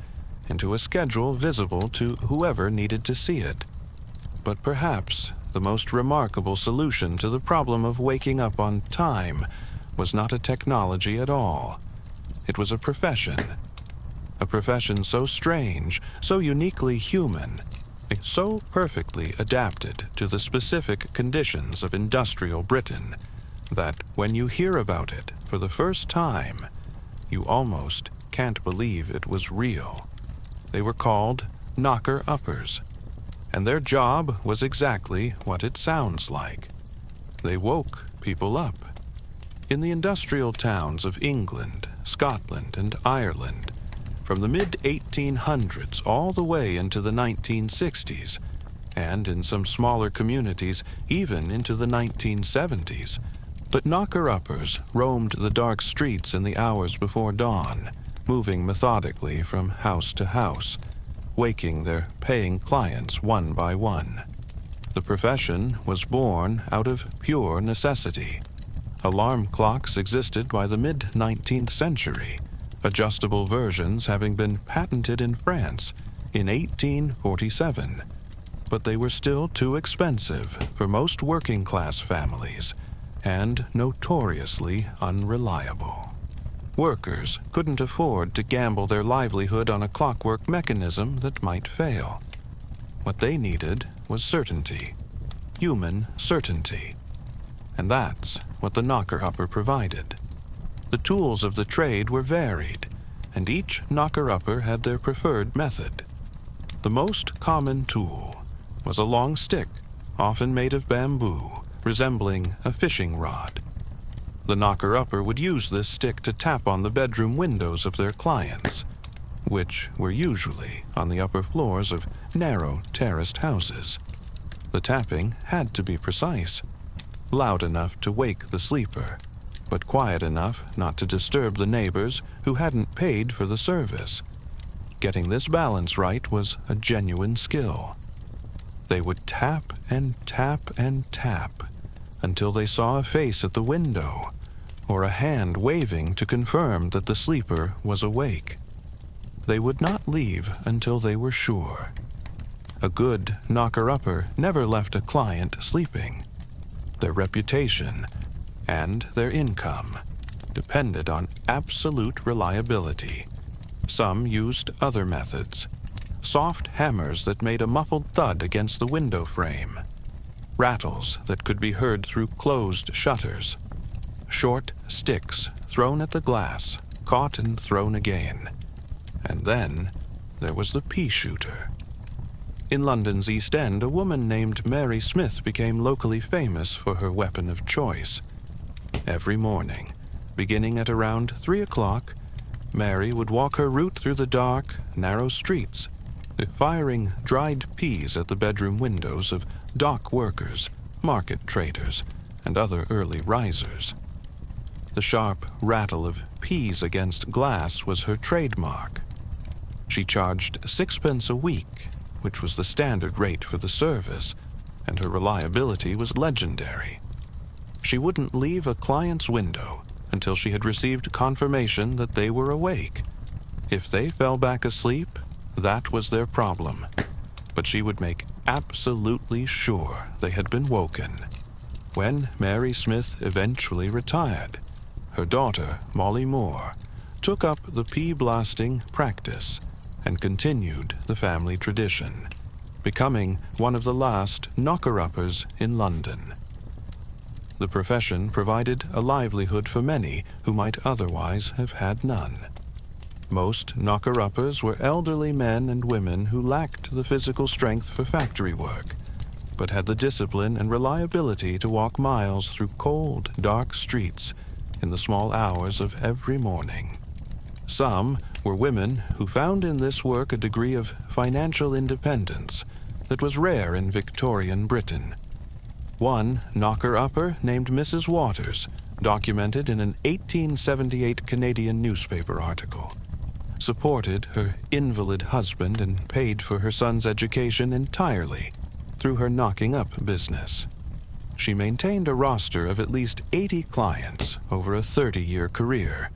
into a schedule visible to whoever needed to see it. But perhaps the most remarkable solution to the problem of waking up on time was not a technology at all. It was a profession so strange, so uniquely human, so perfectly adapted to the specific conditions of industrial Britain, that when you hear about it for the first time, you almost can't believe it was real. They were called knocker-uppers, and their job was exactly what it sounds like. They woke people up. In the industrial towns of England, Scotland, and Ireland, from the mid-1800s all the way into the 1960s, and in some smaller communities even into the 1970s, but knocker-uppers roamed the dark streets in the hours before dawn, moving methodically from house to house, waking their paying clients one by one. The profession was born out of pure necessity. Alarm clocks existed by the mid-19th century, adjustable versions having been patented in France in 1847, but they were still too expensive for most working-class families and notoriously unreliable. Workers couldn't afford to gamble their livelihood on a clockwork mechanism that might fail. What they needed was certainty, human certainty. And that's what the knocker-upper provided. The tools of the trade were varied, and each knocker-upper had their preferred method. The most common tool was a long stick, often made of bamboo, resembling a fishing rod. The knocker-upper would use this stick to tap on the bedroom windows of their clients, which were usually on the upper floors of narrow terraced houses. The tapping had to be precise, loud enough to wake the sleeper, but quiet enough not to disturb the neighbors who hadn't paid for the service. Getting this balance right was a genuine skill. They would tap and tap and tap until they saw a face at the window or a hand waving to confirm that the sleeper was awake. They would not leave until they were sure. A good knocker-upper never left a client sleeping. Their reputation and their income depended on absolute reliability. Some used other methods. Soft hammers that made a muffled thud against the window frame. Rattles that could be heard through closed shutters. Short sticks thrown at the glass, caught and thrown again. And then there was the pea shooter. In London's East End, a woman named Mary Smith became locally famous for her weapon of choice. Every morning, beginning at around 3 o'clock, Mary would walk her route through the dark, narrow streets, firing dried peas at the bedroom windows of dock workers, market traders, and other early risers. The sharp rattle of peas against glass was her trademark. She charged 6 pence a week, which was the standard rate for the service, and her reliability was legendary. She wouldn't leave a client's window until she had received confirmation that they were awake. If they fell back asleep, that was their problem. But she would make absolutely sure they had been woken. When Mary Smith eventually retired, her daughter, Molly Moore, took up the pea blasting practice and continued the family tradition, becoming one of the last knocker-uppers in London. The profession provided a livelihood for many who might otherwise have had none. Most knocker-uppers were elderly men and women who lacked the physical strength for factory work, but had the discipline and reliability to walk miles through cold, dark streets in the small hours of every morning. Some were women who found in this work a degree of financial independence that was rare in Victorian Britain. One knocker-upper named Mrs. Waters, documented in an 1878 Canadian newspaper article, supported her invalid husband and paid for her son's education entirely through her knocking-up business. She maintained a roster of at least 80 clients over a 30-year career,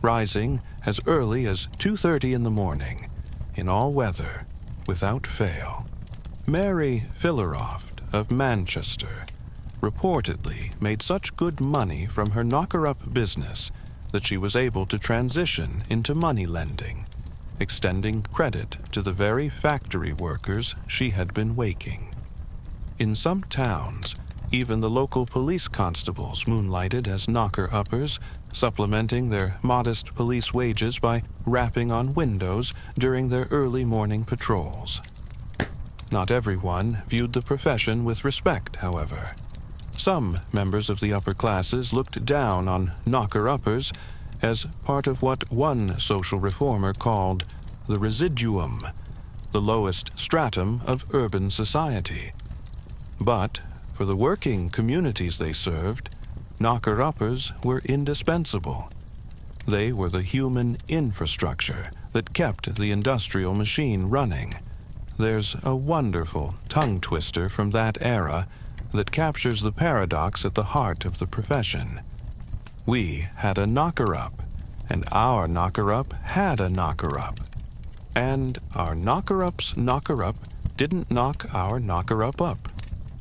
rising as early as 2:30 in the morning, in all weather, without fail. Mary Filleroft of Manchester reportedly made such good money from her knocker-up business that she was able to transition into money lending, extending credit to the very factory workers she had been waking. In some towns, even the local police constables moonlighted as knocker-uppers, supplementing their modest police wages by rapping on windows during their early morning patrols. Not everyone viewed the profession with respect, however. Some members of the upper classes looked down on knocker-uppers as part of what one social reformer called the residuum, the lowest stratum of urban society. But for the working communities they served, knocker-uppers were indispensable. They were the human infrastructure that kept the industrial machine running. There's a wonderful tongue twister from that era that captures the paradox at the heart of the profession. We had a knocker-up, and our knocker-up had a knocker-up. And our knocker-up's knocker-up didn't knock our knocker-up up.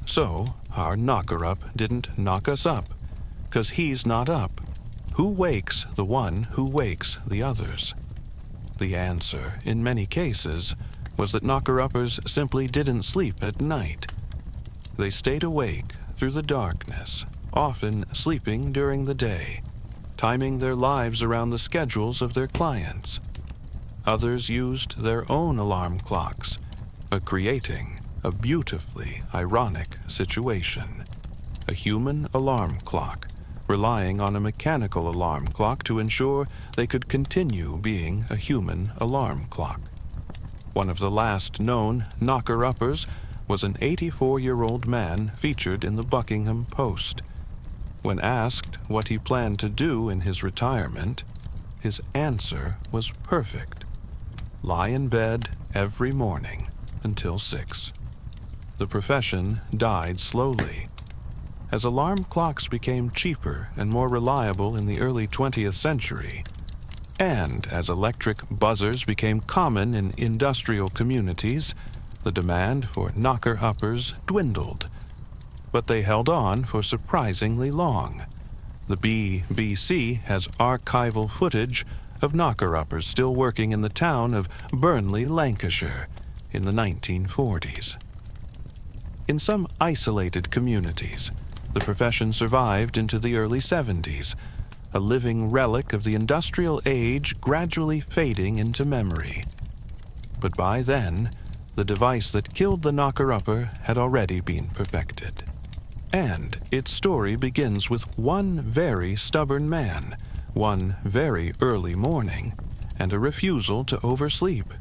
So our knocker-up didn't knock us up, 'cause he's not up. Who wakes the one who wakes the others? The answer, in many cases, was that knocker-uppers simply didn't sleep at night. They stayed awake through the darkness, often sleeping during the day, timing their lives around the schedules of their clients. Others used their own alarm clocks, creating a beautifully ironic situation. A human alarm clock, relying on a mechanical alarm clock to ensure they could continue being a human alarm clock. One of the last known knocker-uppers was an 84-year-old man featured in the Buckingham Post. When asked what he planned to do in his retirement, his answer was perfect. Lie in bed every morning until 6. The profession died slowly. As alarm clocks became cheaper and more reliable in the early 20th century, and as electric buzzers became common in industrial communities, the demand for knocker-uppers dwindled. But they held on for surprisingly long. The BBC has archival footage of knocker-uppers still working in the town of Burnley, Lancashire, in the 1940s. In some isolated communities, the profession survived into the early 70s, a living relic of the industrial age gradually fading into memory. But by then, the device that killed the knocker-upper had already been perfected. And its story begins with one very stubborn man, one very early morning, and a refusal to oversleep.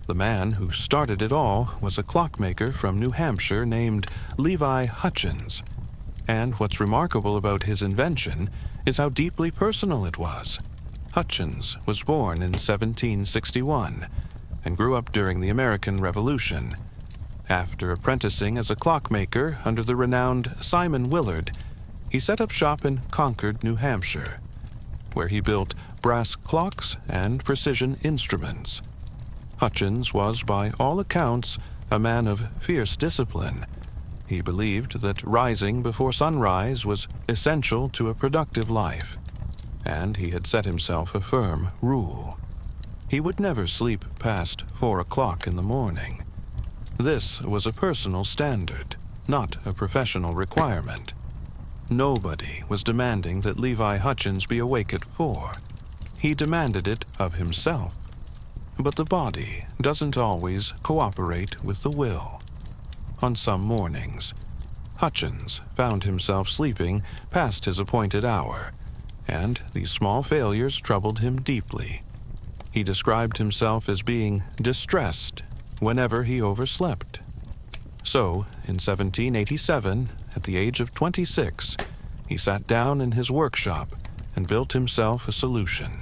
The man who started it all was a clockmaker from New Hampshire named Levi Hutchins. And what's remarkable about his invention is how deeply personal it was. Hutchins was born in 1761 and grew up during the American Revolution. After apprenticing as a clockmaker under the renowned Simon Willard, he set up shop in Concord, New Hampshire, where he built brass clocks and precision instruments. Hutchins was, by all accounts, a man of fierce discipline. He believed that rising before sunrise was essential to a productive life, and he had set himself a firm rule. He would never sleep past 4 o'clock in the morning. This was a personal standard, not a professional requirement. Nobody was demanding that Levi Hutchins be awake at 4. He demanded it of himself. But the body doesn't always cooperate with the will. On some mornings, Hutchins found himself sleeping past his appointed hour, and these small failures troubled him deeply. He described himself as being distressed whenever he overslept. So, in 1787, at the age of 26, he sat down in his workshop and built himself a solution.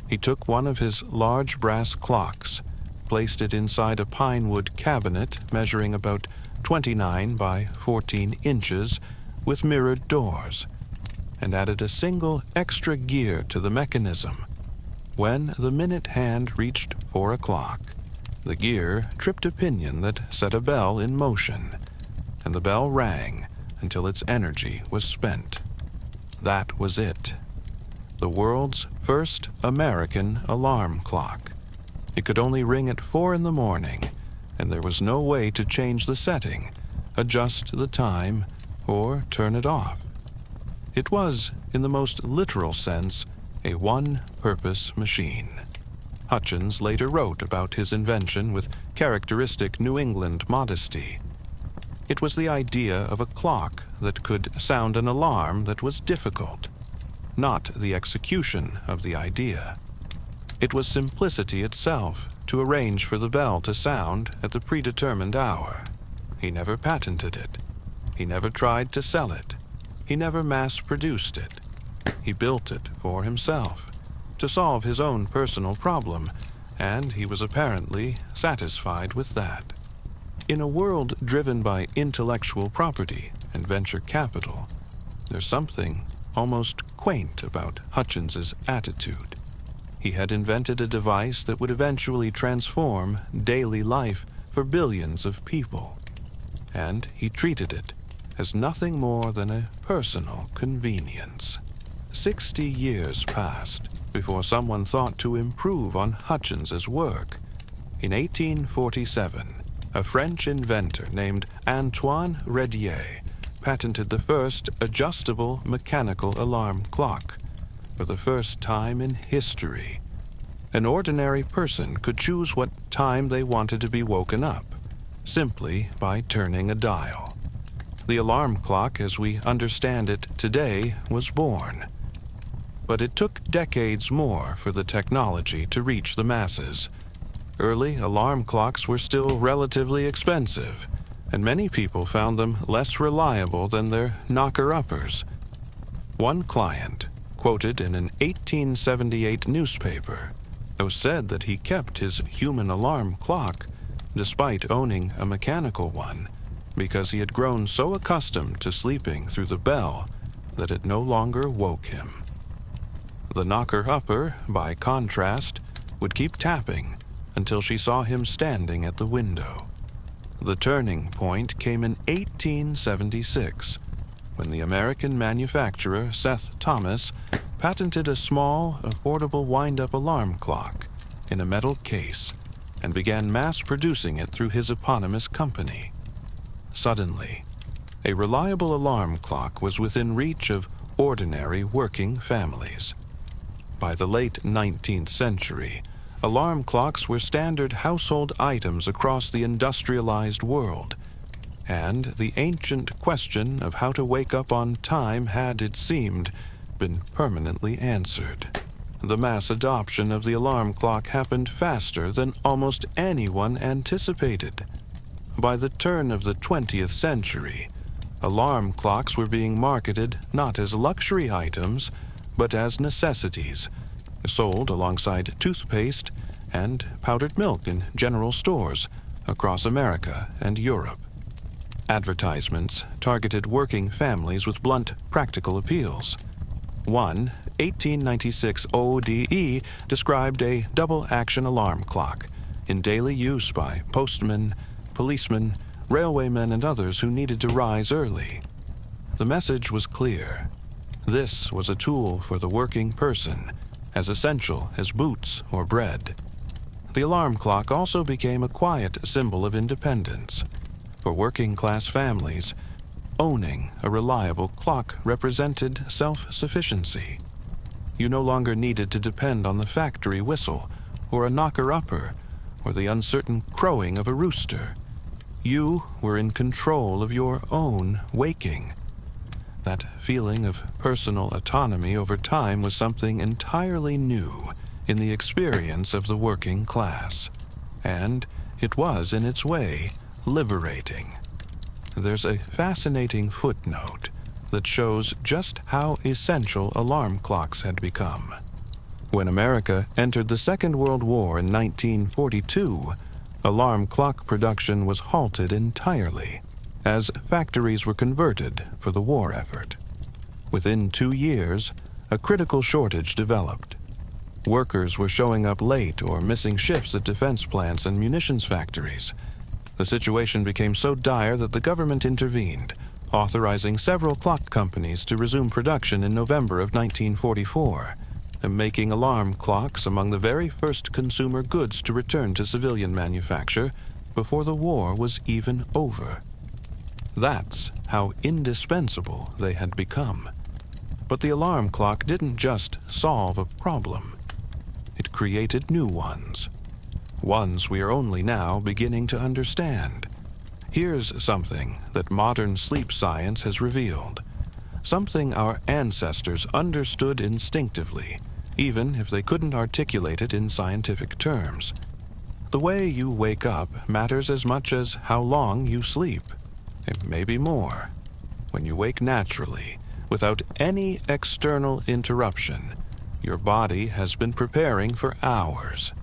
He took one of his large brass clocks, placed it inside a pine wood cabinet measuring about 29 by 14 inches with mirrored doors, and added a single extra gear to the mechanism. When the minute hand reached 4 o'clock, the gear tripped a pinion that set a bell in motion, and the bell rang until its energy was spent. That was it. The world's first American alarm clock. It could only ring at 4 in the morning, and there was no way to change the setting, adjust the time, or turn it off. It was, in the most literal sense, a one-purpose machine. Hutchins later wrote about his invention with characteristic New England modesty. It was the idea of a clock that could sound an alarm that was difficult, not the execution of the idea. It was simplicity itself to arrange for the bell to sound at the predetermined hour. He never patented it. He never tried to sell it. He never mass-produced it. He built it for himself, to solve his own personal problem, and he was apparently satisfied with that. In a world driven by intellectual property and venture capital, there's something almost quaint about Hutchins's attitude. He had invented a device that would eventually transform daily life for billions of people, and he treated it as nothing more than a personal convenience. 60 years passed before someone thought to improve on Hutchins's work. In 1847, a French inventor named Antoine Redier patented the first adjustable mechanical alarm clock. For the first time in history, an ordinary person could choose what time they wanted to be woken up, simply by turning a dial. The alarm clock, as we understand it today, was born. But it took decades more for the technology to reach the masses. Early alarm clocks were still relatively expensive, and many people found them less reliable than their knocker-uppers. One client, quoted in an 1878 newspaper, said that he kept his human alarm clock, despite owning a mechanical one, because he had grown so accustomed to sleeping through the bell that it no longer woke him. The knocker-upper, by contrast, would keep tapping until she saw him standing at the window. The turning point came in 1876, when the American manufacturer Seth Thomas patented a small, affordable wind-up alarm clock in a metal case and began mass-producing it through his eponymous company. Suddenly, a reliable alarm clock was within reach of ordinary working families. By the late 19th century, alarm clocks were standard household items across the industrialized world, and the ancient question of how to wake up on time had, it seemed, been permanently answered. The mass adoption of the alarm clock happened faster than almost anyone anticipated. By the turn of the 20th century, alarm clocks were being marketed not as luxury items, but as necessities, sold alongside toothpaste and powdered milk in general stores across America and Europe. Advertisements targeted working families with blunt, practical appeals. One 1896 ODE described a double-action alarm clock in daily use by postmen, policemen, railwaymen, and others who needed to rise early. The message was clear. This was a tool for the working person, as essential as boots or bread. The alarm clock also became a quiet symbol of independence. For working-class families, owning a reliable clock represented self-sufficiency. You no longer needed to depend on the factory whistle or a knocker-upper or the uncertain crowing of a rooster. You were in control of your own waking. That feeling of personal autonomy over time was something entirely new in the experience of the working class, and it was, in its way, liberating. There's a fascinating footnote that shows just how essential alarm clocks had become. When America entered the Second World War in 1942, alarm clock production was halted entirely, as factories were converted for the war effort. Within 2 years, a critical shortage developed. Workers were showing up late or missing shifts at defense plants and munitions factories. The situation became so dire that the government intervened, authorizing several clock companies to resume production in November of 1944, and making alarm clocks among the very first consumer goods to return to civilian manufacture before the war was even over. That's how indispensable they had become. But the alarm clock didn't just solve a problem. It created new ones. Ones we are only now beginning to understand. Here's something that modern sleep science has revealed. Something our ancestors understood instinctively, even if they couldn't articulate it in scientific terms. The way you wake up matters as much as how long you sleep. It may be more. When you wake naturally, without any external interruption, your body has been preparing for hours.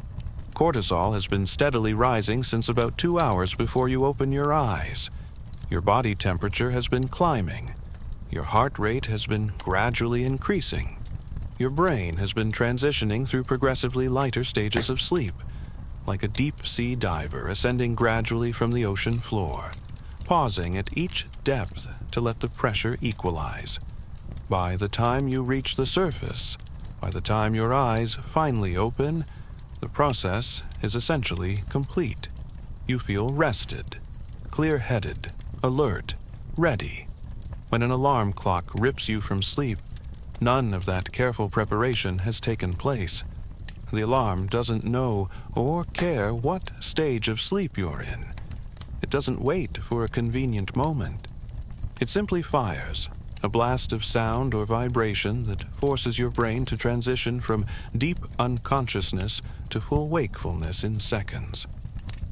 Cortisol has been steadily rising since about 2 hours before you open your eyes. Your body temperature has been climbing. Your heart rate has been gradually increasing. Your brain has been transitioning through progressively lighter stages of sleep, like a deep-sea diver ascending gradually from the ocean floor, pausing at each depth to let the pressure equalize. By the time you reach the surface, by the time your eyes finally open, the process is essentially complete. You feel rested, clear-headed, alert, ready. When an alarm clock rips you from sleep, none of that careful preparation has taken place. The alarm doesn't know or care what stage of sleep you're in. It doesn't wait for a convenient moment. It simply fires, a blast of sound or vibration that forces your brain to transition from deep unconsciousness to full wakefulness in seconds.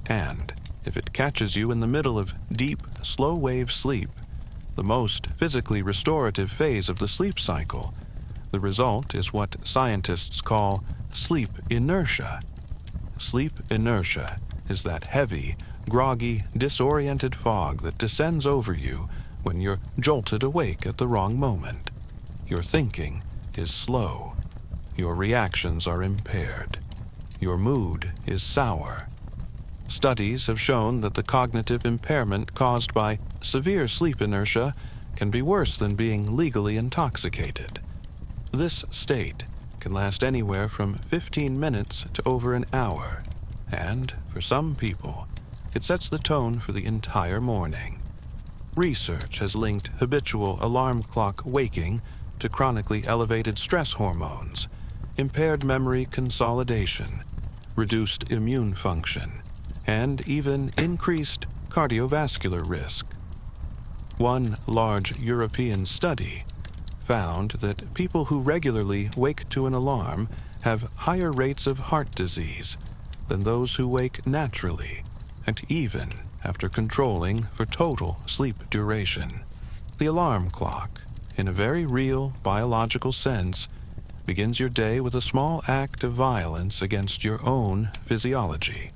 And if it catches you in the middle of deep, slow-wave sleep, the most physically restorative phase of the sleep cycle, the result is what scientists call sleep inertia. Sleep inertia is that heavy, groggy, disoriented fog that descends over you when you're jolted awake at the wrong moment. Your thinking is slow. Your reactions are impaired. Your mood is sour. Studies have shown that the cognitive impairment caused by severe sleep inertia can be worse than being legally intoxicated. This state can last anywhere from 15 minutes to over an hour, and for some people, it sets the tone for the entire morning. Research has linked habitual alarm clock waking to chronically elevated stress hormones, impaired memory consolidation, reduced immune function, and even increased cardiovascular risk. One large European study found that people who regularly wake to an alarm have higher rates of heart disease than those who wake naturally, and even after controlling for total sleep duration. The alarm clock, in a very real biological sense, begins your day with a small act of violence against your own physiology.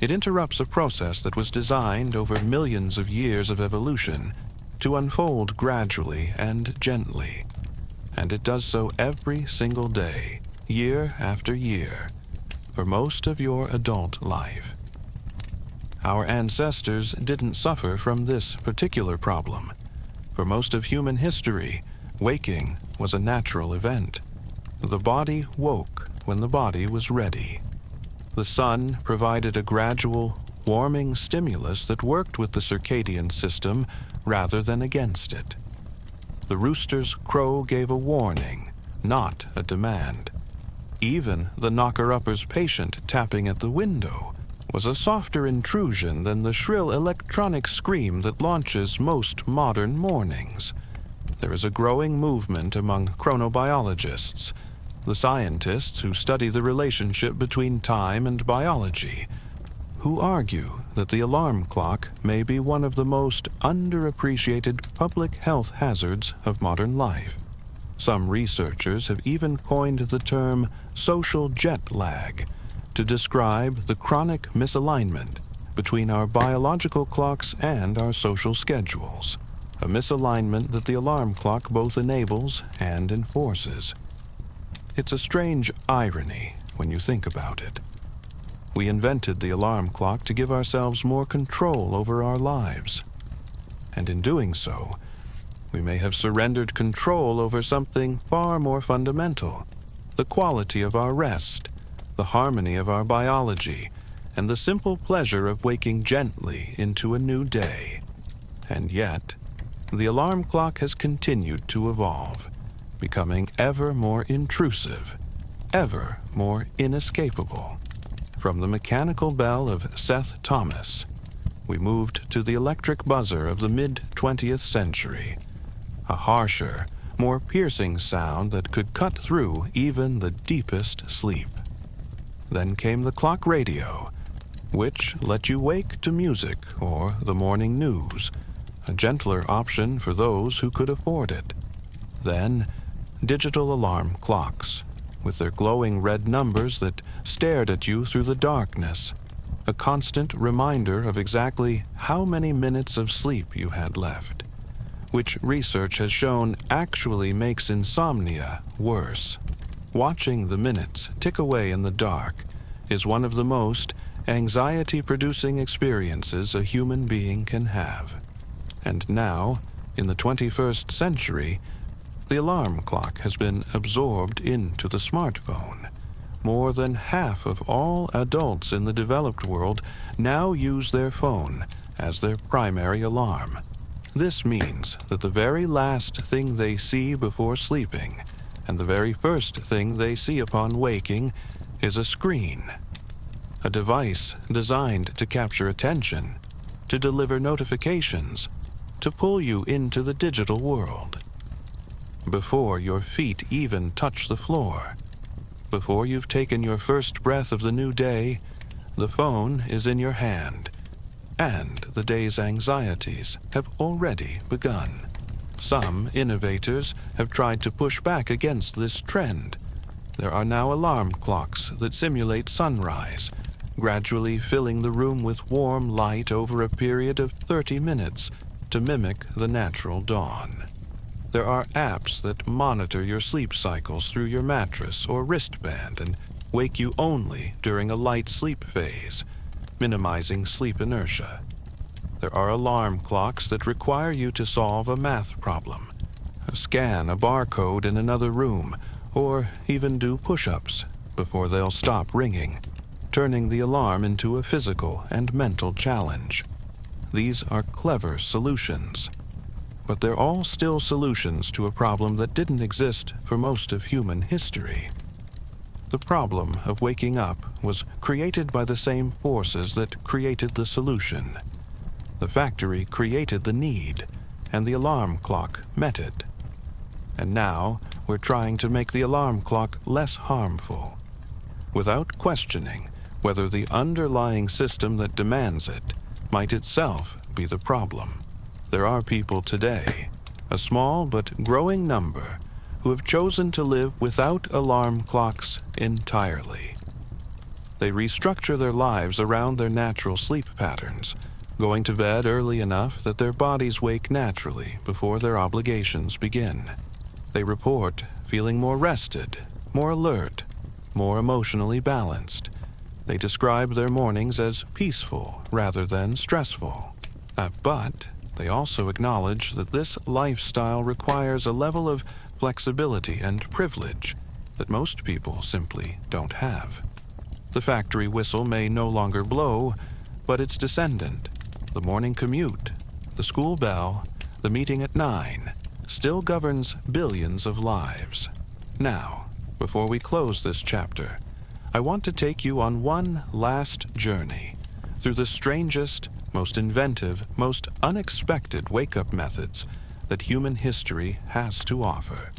It interrupts a process that was designed over millions of years of evolution to unfold gradually and gently, and it does so every single day, year after year, for most of your adult life. Our ancestors didn't suffer from this particular problem. For most of human history, waking was a natural event. The body woke when the body was ready. The sun provided a gradual, warming stimulus that worked with the circadian system rather than against it. The rooster's crow gave a warning, not a demand. Even the knocker-upper's patient tapping at the window was a softer intrusion than the shrill electronic scream that launches most modern mornings. There is a growing movement among chronobiologists, the scientists who study the relationship between time and biology, who argue that the alarm clock may be one of the most underappreciated public health hazards of modern life. Some researchers have even coined the term social jet lag to describe the chronic misalignment between our biological clocks and our social schedules, a misalignment that the alarm clock both enables and enforces. It's a strange irony when you think about it. We invented the alarm clock to give ourselves more control over our lives. And in doing so, we may have surrendered control over something far more fundamental, the quality of our rest, the harmony of our biology, and the simple pleasure of waking gently into a new day. And yet, the alarm clock has continued to evolve, becoming ever more intrusive, ever more inescapable. From the mechanical bell of Seth Thomas, we moved to the electric buzzer of the mid-20th century, a harsher, more piercing sound that could cut through even the deepest sleep. Then came the clock radio, which let you wake to music or the morning news, a gentler option for those who could afford it. Then, digital alarm clocks, with their glowing red numbers that stared at you through the darkness, a constant reminder of exactly how many minutes of sleep you had left, which research has shown actually makes insomnia worse. Watching the minutes tick away in the dark is one of the most anxiety-producing experiences a human being can have. And now, in the 21st century, the alarm clock has been absorbed into the smartphone. More than half of all adults in the developed world now use their phone as their primary alarm. This means that the very last thing they see before sleeping and the very first thing they see upon waking is a screen, a device designed to capture attention, to deliver notifications, to pull you into the digital world. Before your feet even touch the floor, before you've taken your first breath of the new day, the phone is in your hand, and the day's anxieties have already begun. Some innovators have tried to push back against this trend. There are now alarm clocks that simulate sunrise, gradually filling the room with warm light over a period of 30 minutes to mimic the natural dawn. There are apps that monitor your sleep cycles through your mattress or wristband and wake you only during a light sleep phase, minimizing sleep inertia. There are alarm clocks that require you to solve a math problem, scan a barcode in another room, or even do push-ups before they'll stop ringing, turning the alarm into a physical and mental challenge. These are clever solutions, but they're all still solutions to a problem that didn't exist for most of human history. The problem of waking up was created by the same forces that created the solution. The factory created the need, and the alarm clock met it. And now, we're trying to make the alarm clock less harmful, without questioning whether the underlying system that demands it might itself be the problem. There are people today, a small but growing number, who have chosen to live without alarm clocks entirely. They restructure their lives around their natural sleep patterns, going to bed early enough that their bodies wake naturally before their obligations begin. They report feeling more rested, more alert, more emotionally balanced. They describe their mornings as peaceful rather than stressful. But they also acknowledge that this lifestyle requires a level of flexibility and privilege that most people simply don't have. The factory whistle may no longer blow, but its descendant, the morning commute, the school bell, the meeting at 9, still governs billions of lives. Now, before we close this chapter, I want to take you on one last journey through the strangest, most inventive, most unexpected wake-up methods that human history has to offer.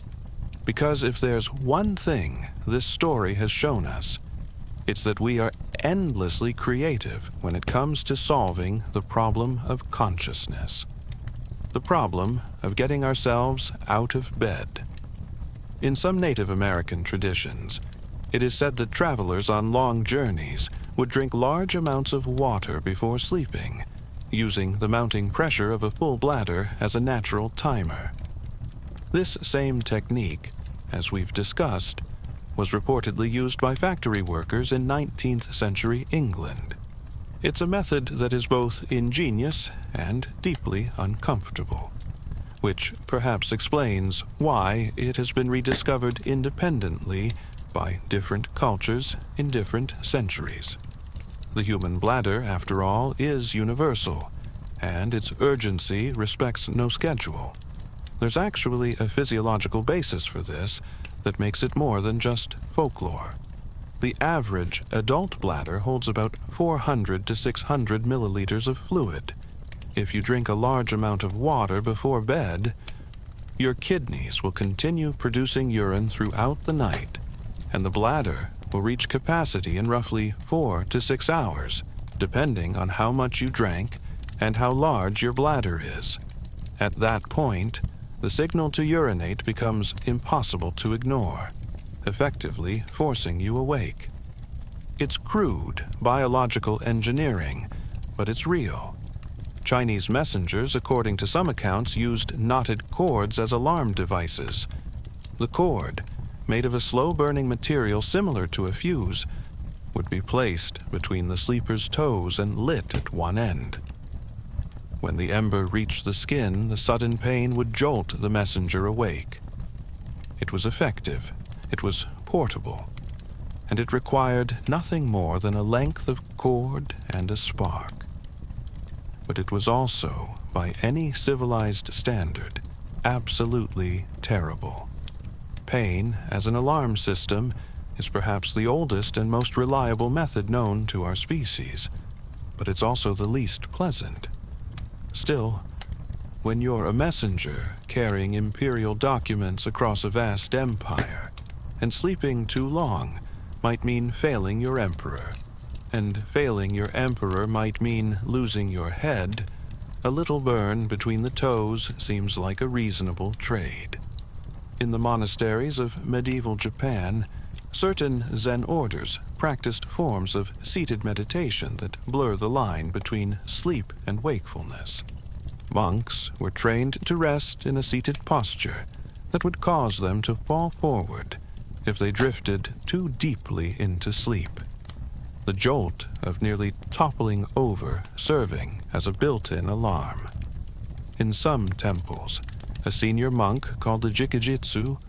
Because if there's one thing this story has shown us, it's that we are endlessly creative when it comes to solving the problem of consciousness, the problem of getting ourselves out of bed. In some Native American traditions, it is said that travelers on long journeys would drink large amounts of water before sleeping, using the mounting pressure of a full bladder as a natural timer. This same technique, as we've discussed, was reportedly used by factory workers in 19th century England. It's a method that is both ingenious and deeply uncomfortable, which perhaps explains why it has been rediscovered independently by different cultures in different centuries. The human bladder, after all, is universal, and its urgency respects no schedule. There's actually a physiological basis for this that makes it more than just folklore. The average adult bladder holds about 400 to 600 milliliters of fluid. If you drink a large amount of water before bed, your kidneys will continue producing urine throughout the night, and the bladder will reach capacity in roughly 4 to 6 hours, depending on how much you drank and how large your bladder is. At that point, the signal to urinate becomes impossible to ignore, effectively forcing you awake. It's crude biological engineering, but it's real. Chinese messengers, according to some accounts, used knotted cords as alarm devices. The cord, made of a slow-burning material similar to a fuse, would be placed between the sleeper's toes and lit at one end. When the ember reached the skin, the sudden pain would jolt the messenger awake. It was effective, it was portable, and it required nothing more than a length of cord and a spark. But it was also, by any civilized standard, absolutely terrible. Pain, as an alarm system, is perhaps the oldest and most reliable method known to our species, but it's also the least pleasant. Still, when you're a messenger carrying imperial documents across a vast empire, and sleeping too long might mean failing your emperor, and failing your emperor might mean losing your head, a little burn between the toes seems like a reasonable trade. In the monasteries of medieval Japan, certain Zen orders practiced forms of seated meditation that blur the line between sleep and wakefulness. Monks were trained to rest in a seated posture that would cause them to fall forward if they drifted too deeply into sleep, the jolt of nearly toppling over serving as a built-in alarm. In some temples, a senior monk called the jikijitsu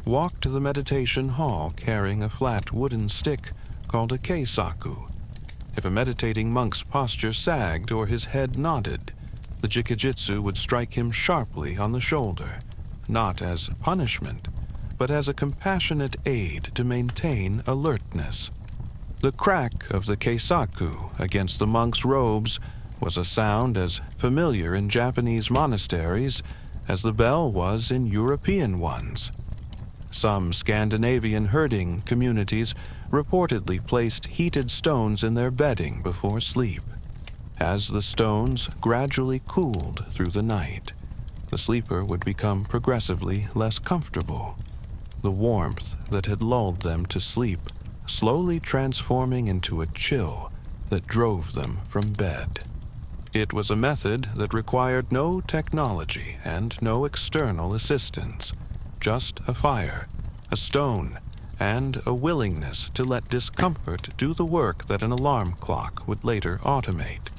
walked to the meditation hall carrying a flat wooden stick called a keisaku. If a meditating monk's posture sagged or his head nodded, the jikijitsu would strike him sharply on the shoulder, not as punishment, but as a compassionate aid to maintain alertness. The crack of the keisaku against the monk's robes was a sound as familiar in Japanese monasteries as the bell was in European ones. Some Scandinavian herding communities reportedly placed heated stones in their bedding before sleep. As the stones gradually cooled through the night, the sleeper would become progressively less comfortable, the warmth that had lulled them to sleep slowly transforming into a chill that drove them from bed. It was a method that required no technology and no external assistance, just a fire, a stone, and a willingness to let discomfort do the work that an alarm clock would later automate.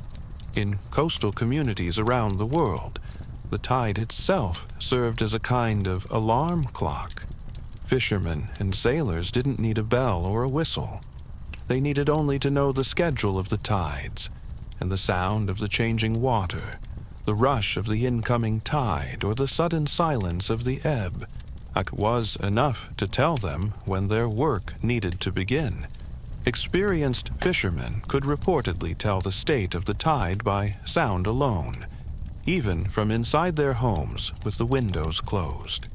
In coastal communities around the world, the tide itself served as a kind of alarm clock. Fishermen and sailors didn't need a bell or a whistle. They needed only to know the schedule of the tides and the sound of the changing water, the rush of the incoming tide, or the sudden silence of the ebb. It was enough to tell them when their work needed to begin. Experienced fishermen could reportedly tell the state of the tide by sound alone, even from inside their homes with the windows closed.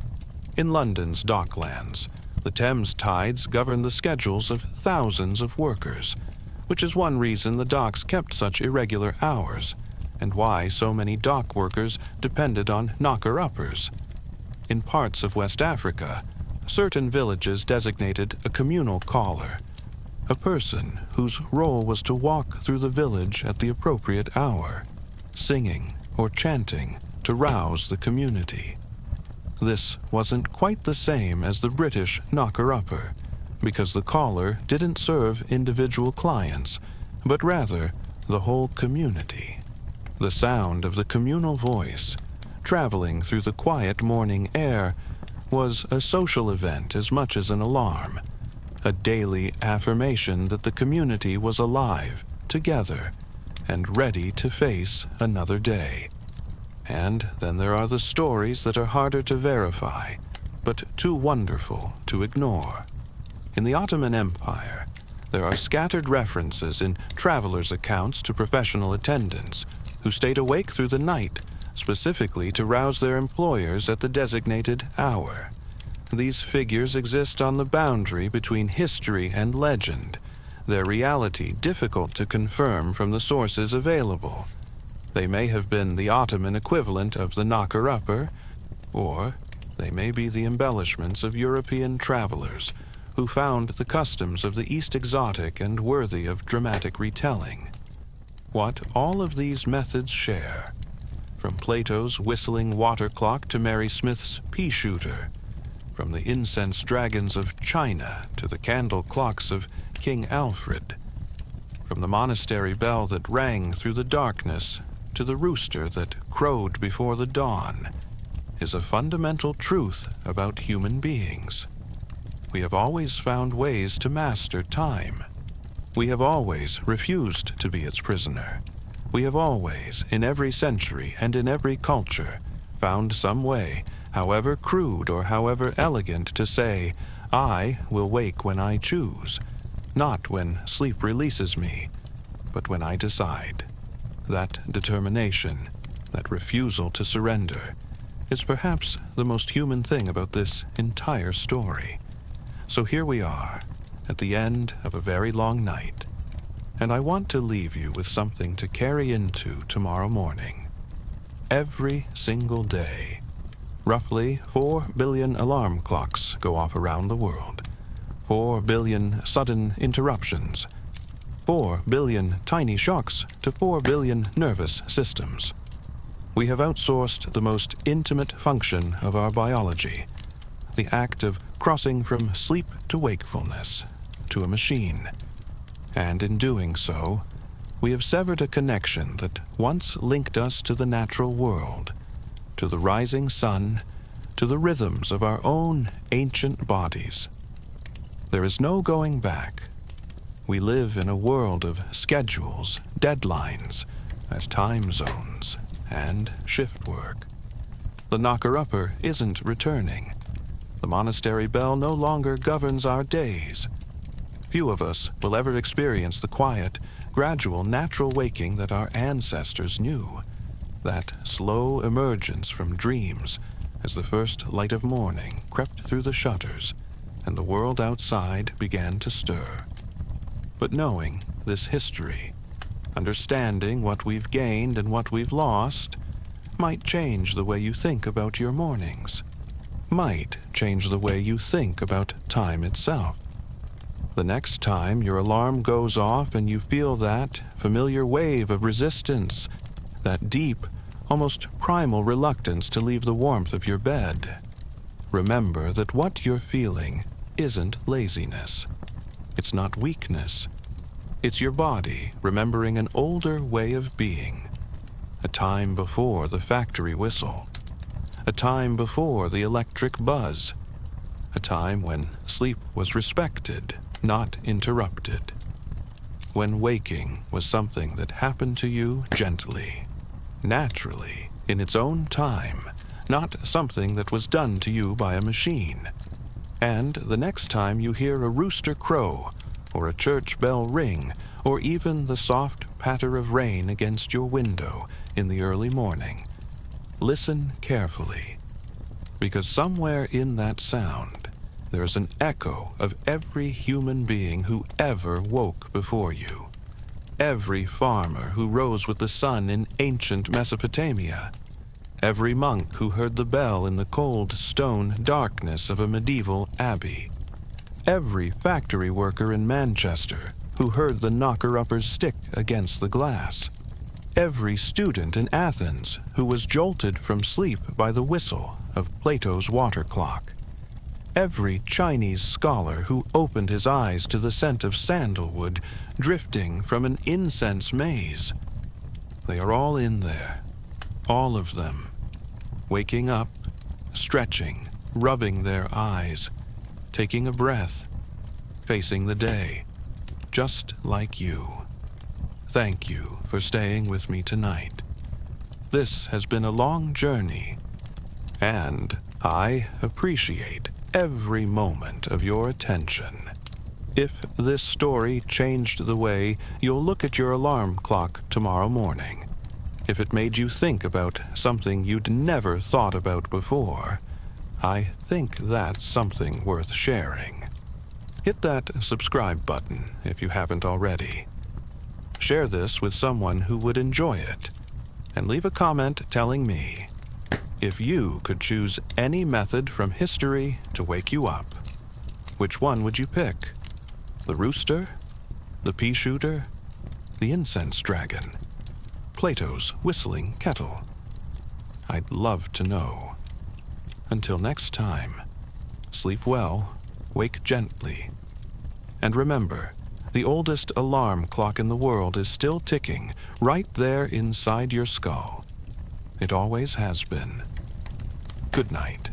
In London's docklands, the Thames tides govern the schedules of thousands of workers, which is one reason the docks kept such irregular hours, and why so many dock workers depended on knocker-uppers. In parts of West Africa, certain villages designated a communal caller, a person whose role was to walk through the village at the appropriate hour, singing or chanting to rouse the community. This wasn't quite the same as the British knocker-upper, because the caller didn't serve individual clients, but rather the whole community. The sound of the communal voice, traveling through the quiet morning air, was a social event as much as an alarm, a daily affirmation that the community was alive, together, and ready to face another day. And then there are the stories that are harder to verify, but too wonderful to ignore. In the Ottoman Empire, there are scattered references in travelers' accounts to professional attendants who stayed awake through the night, specifically to rouse their employers at the designated hour. These figures exist on the boundary between history and legend, their reality difficult to confirm from the sources available. They may have been the Ottoman equivalent of the knocker-upper, or they may be the embellishments of European travelers who found the customs of the East exotic and worthy of dramatic retelling. What all of these methods share, from Plato's whistling water clock to Mary Smith's pea shooter, from the incense dragons of China to the candle clocks of King Alfred, from the monastery bell that rang through the darkness to the rooster that crowed before the dawn, is a fundamental truth about human beings. We have always found ways to master time. We have always refused to be its prisoner. We have always, in every century and in every culture, found some way, however crude or however elegant, to say, "I will wake when I choose, not when sleep releases me, but when I decide." That determination, that refusal to surrender, is perhaps the most human thing about this entire story. So here we are, at the end of a very long night, and I want to leave you with something to carry into tomorrow morning. Every single day, roughly 4 billion alarm clocks go off around the world, 4 billion sudden interruptions, 4 billion tiny shocks to 4 billion nervous systems. We have outsourced the most intimate function of our biology, the act of crossing from sleep to wakefulness, to a machine. And in doing so, we have severed a connection that once linked us to the natural world, to the rising sun, to the rhythms of our own ancient bodies. There is no going back. We live in a world of schedules, deadlines, time zones, and shift work. The knocker-upper isn't returning. The monastery bell no longer governs our days. Few of us will ever experience the quiet, gradual, natural waking that our ancestors knew, that slow emergence from dreams, as the first light of morning crept through the shutters and the world outside began to stir. But knowing this history, understanding what we've gained and what we've lost, might change the way you think about your mornings, might change the way you think about time itself. The next time your alarm goes off and you feel that familiar wave of resistance, that deep, almost primal reluctance to leave the warmth of your bed, remember that what you're feeling isn't laziness. It's not weakness. It's your body remembering an older way of being, a time before the factory whistle, a time before the electric buzz, a time when sleep was respected, not interrupted, when waking was something that happened to you gently, naturally, in its own time, not something that was done to you by a machine. And the next time you hear a rooster crow, or a church bell ring, or even the soft patter of rain against your window in the early morning, listen carefully, because somewhere in that sound there is an echo of every human being who ever woke before you, every farmer who rose with the sun in ancient Mesopotamia, every monk who heard the bell in the cold stone darkness of a medieval abbey, every factory worker in Manchester who heard the knocker-upper's stick against the glass, every student in Athens who was jolted from sleep by the whistle of Plato's water clock, every Chinese scholar who opened his eyes to the scent of sandalwood drifting from an incense maze. They are all in there, all of them, waking up, stretching, rubbing their eyes, taking a breath, facing the day, just like you. Thank you for staying with me tonight. This has been a long journey, and I appreciate every moment of your attention. If this story changed the way you'll look at your alarm clock tomorrow morning, if it made you think about something you'd never thought about before, I think that's something worth sharing. Hit that subscribe button if you haven't already. Share this with someone who would enjoy it, and leave a comment telling me, if you could choose any method from history to wake you up, which one would you pick? The rooster? The pea shooter? The incense dragon? Plato's whistling kettle? I'd love to know. Until next time, sleep well, wake gently, and remember, the oldest alarm clock in the world is still ticking right there inside your skull. It always has been. Good night.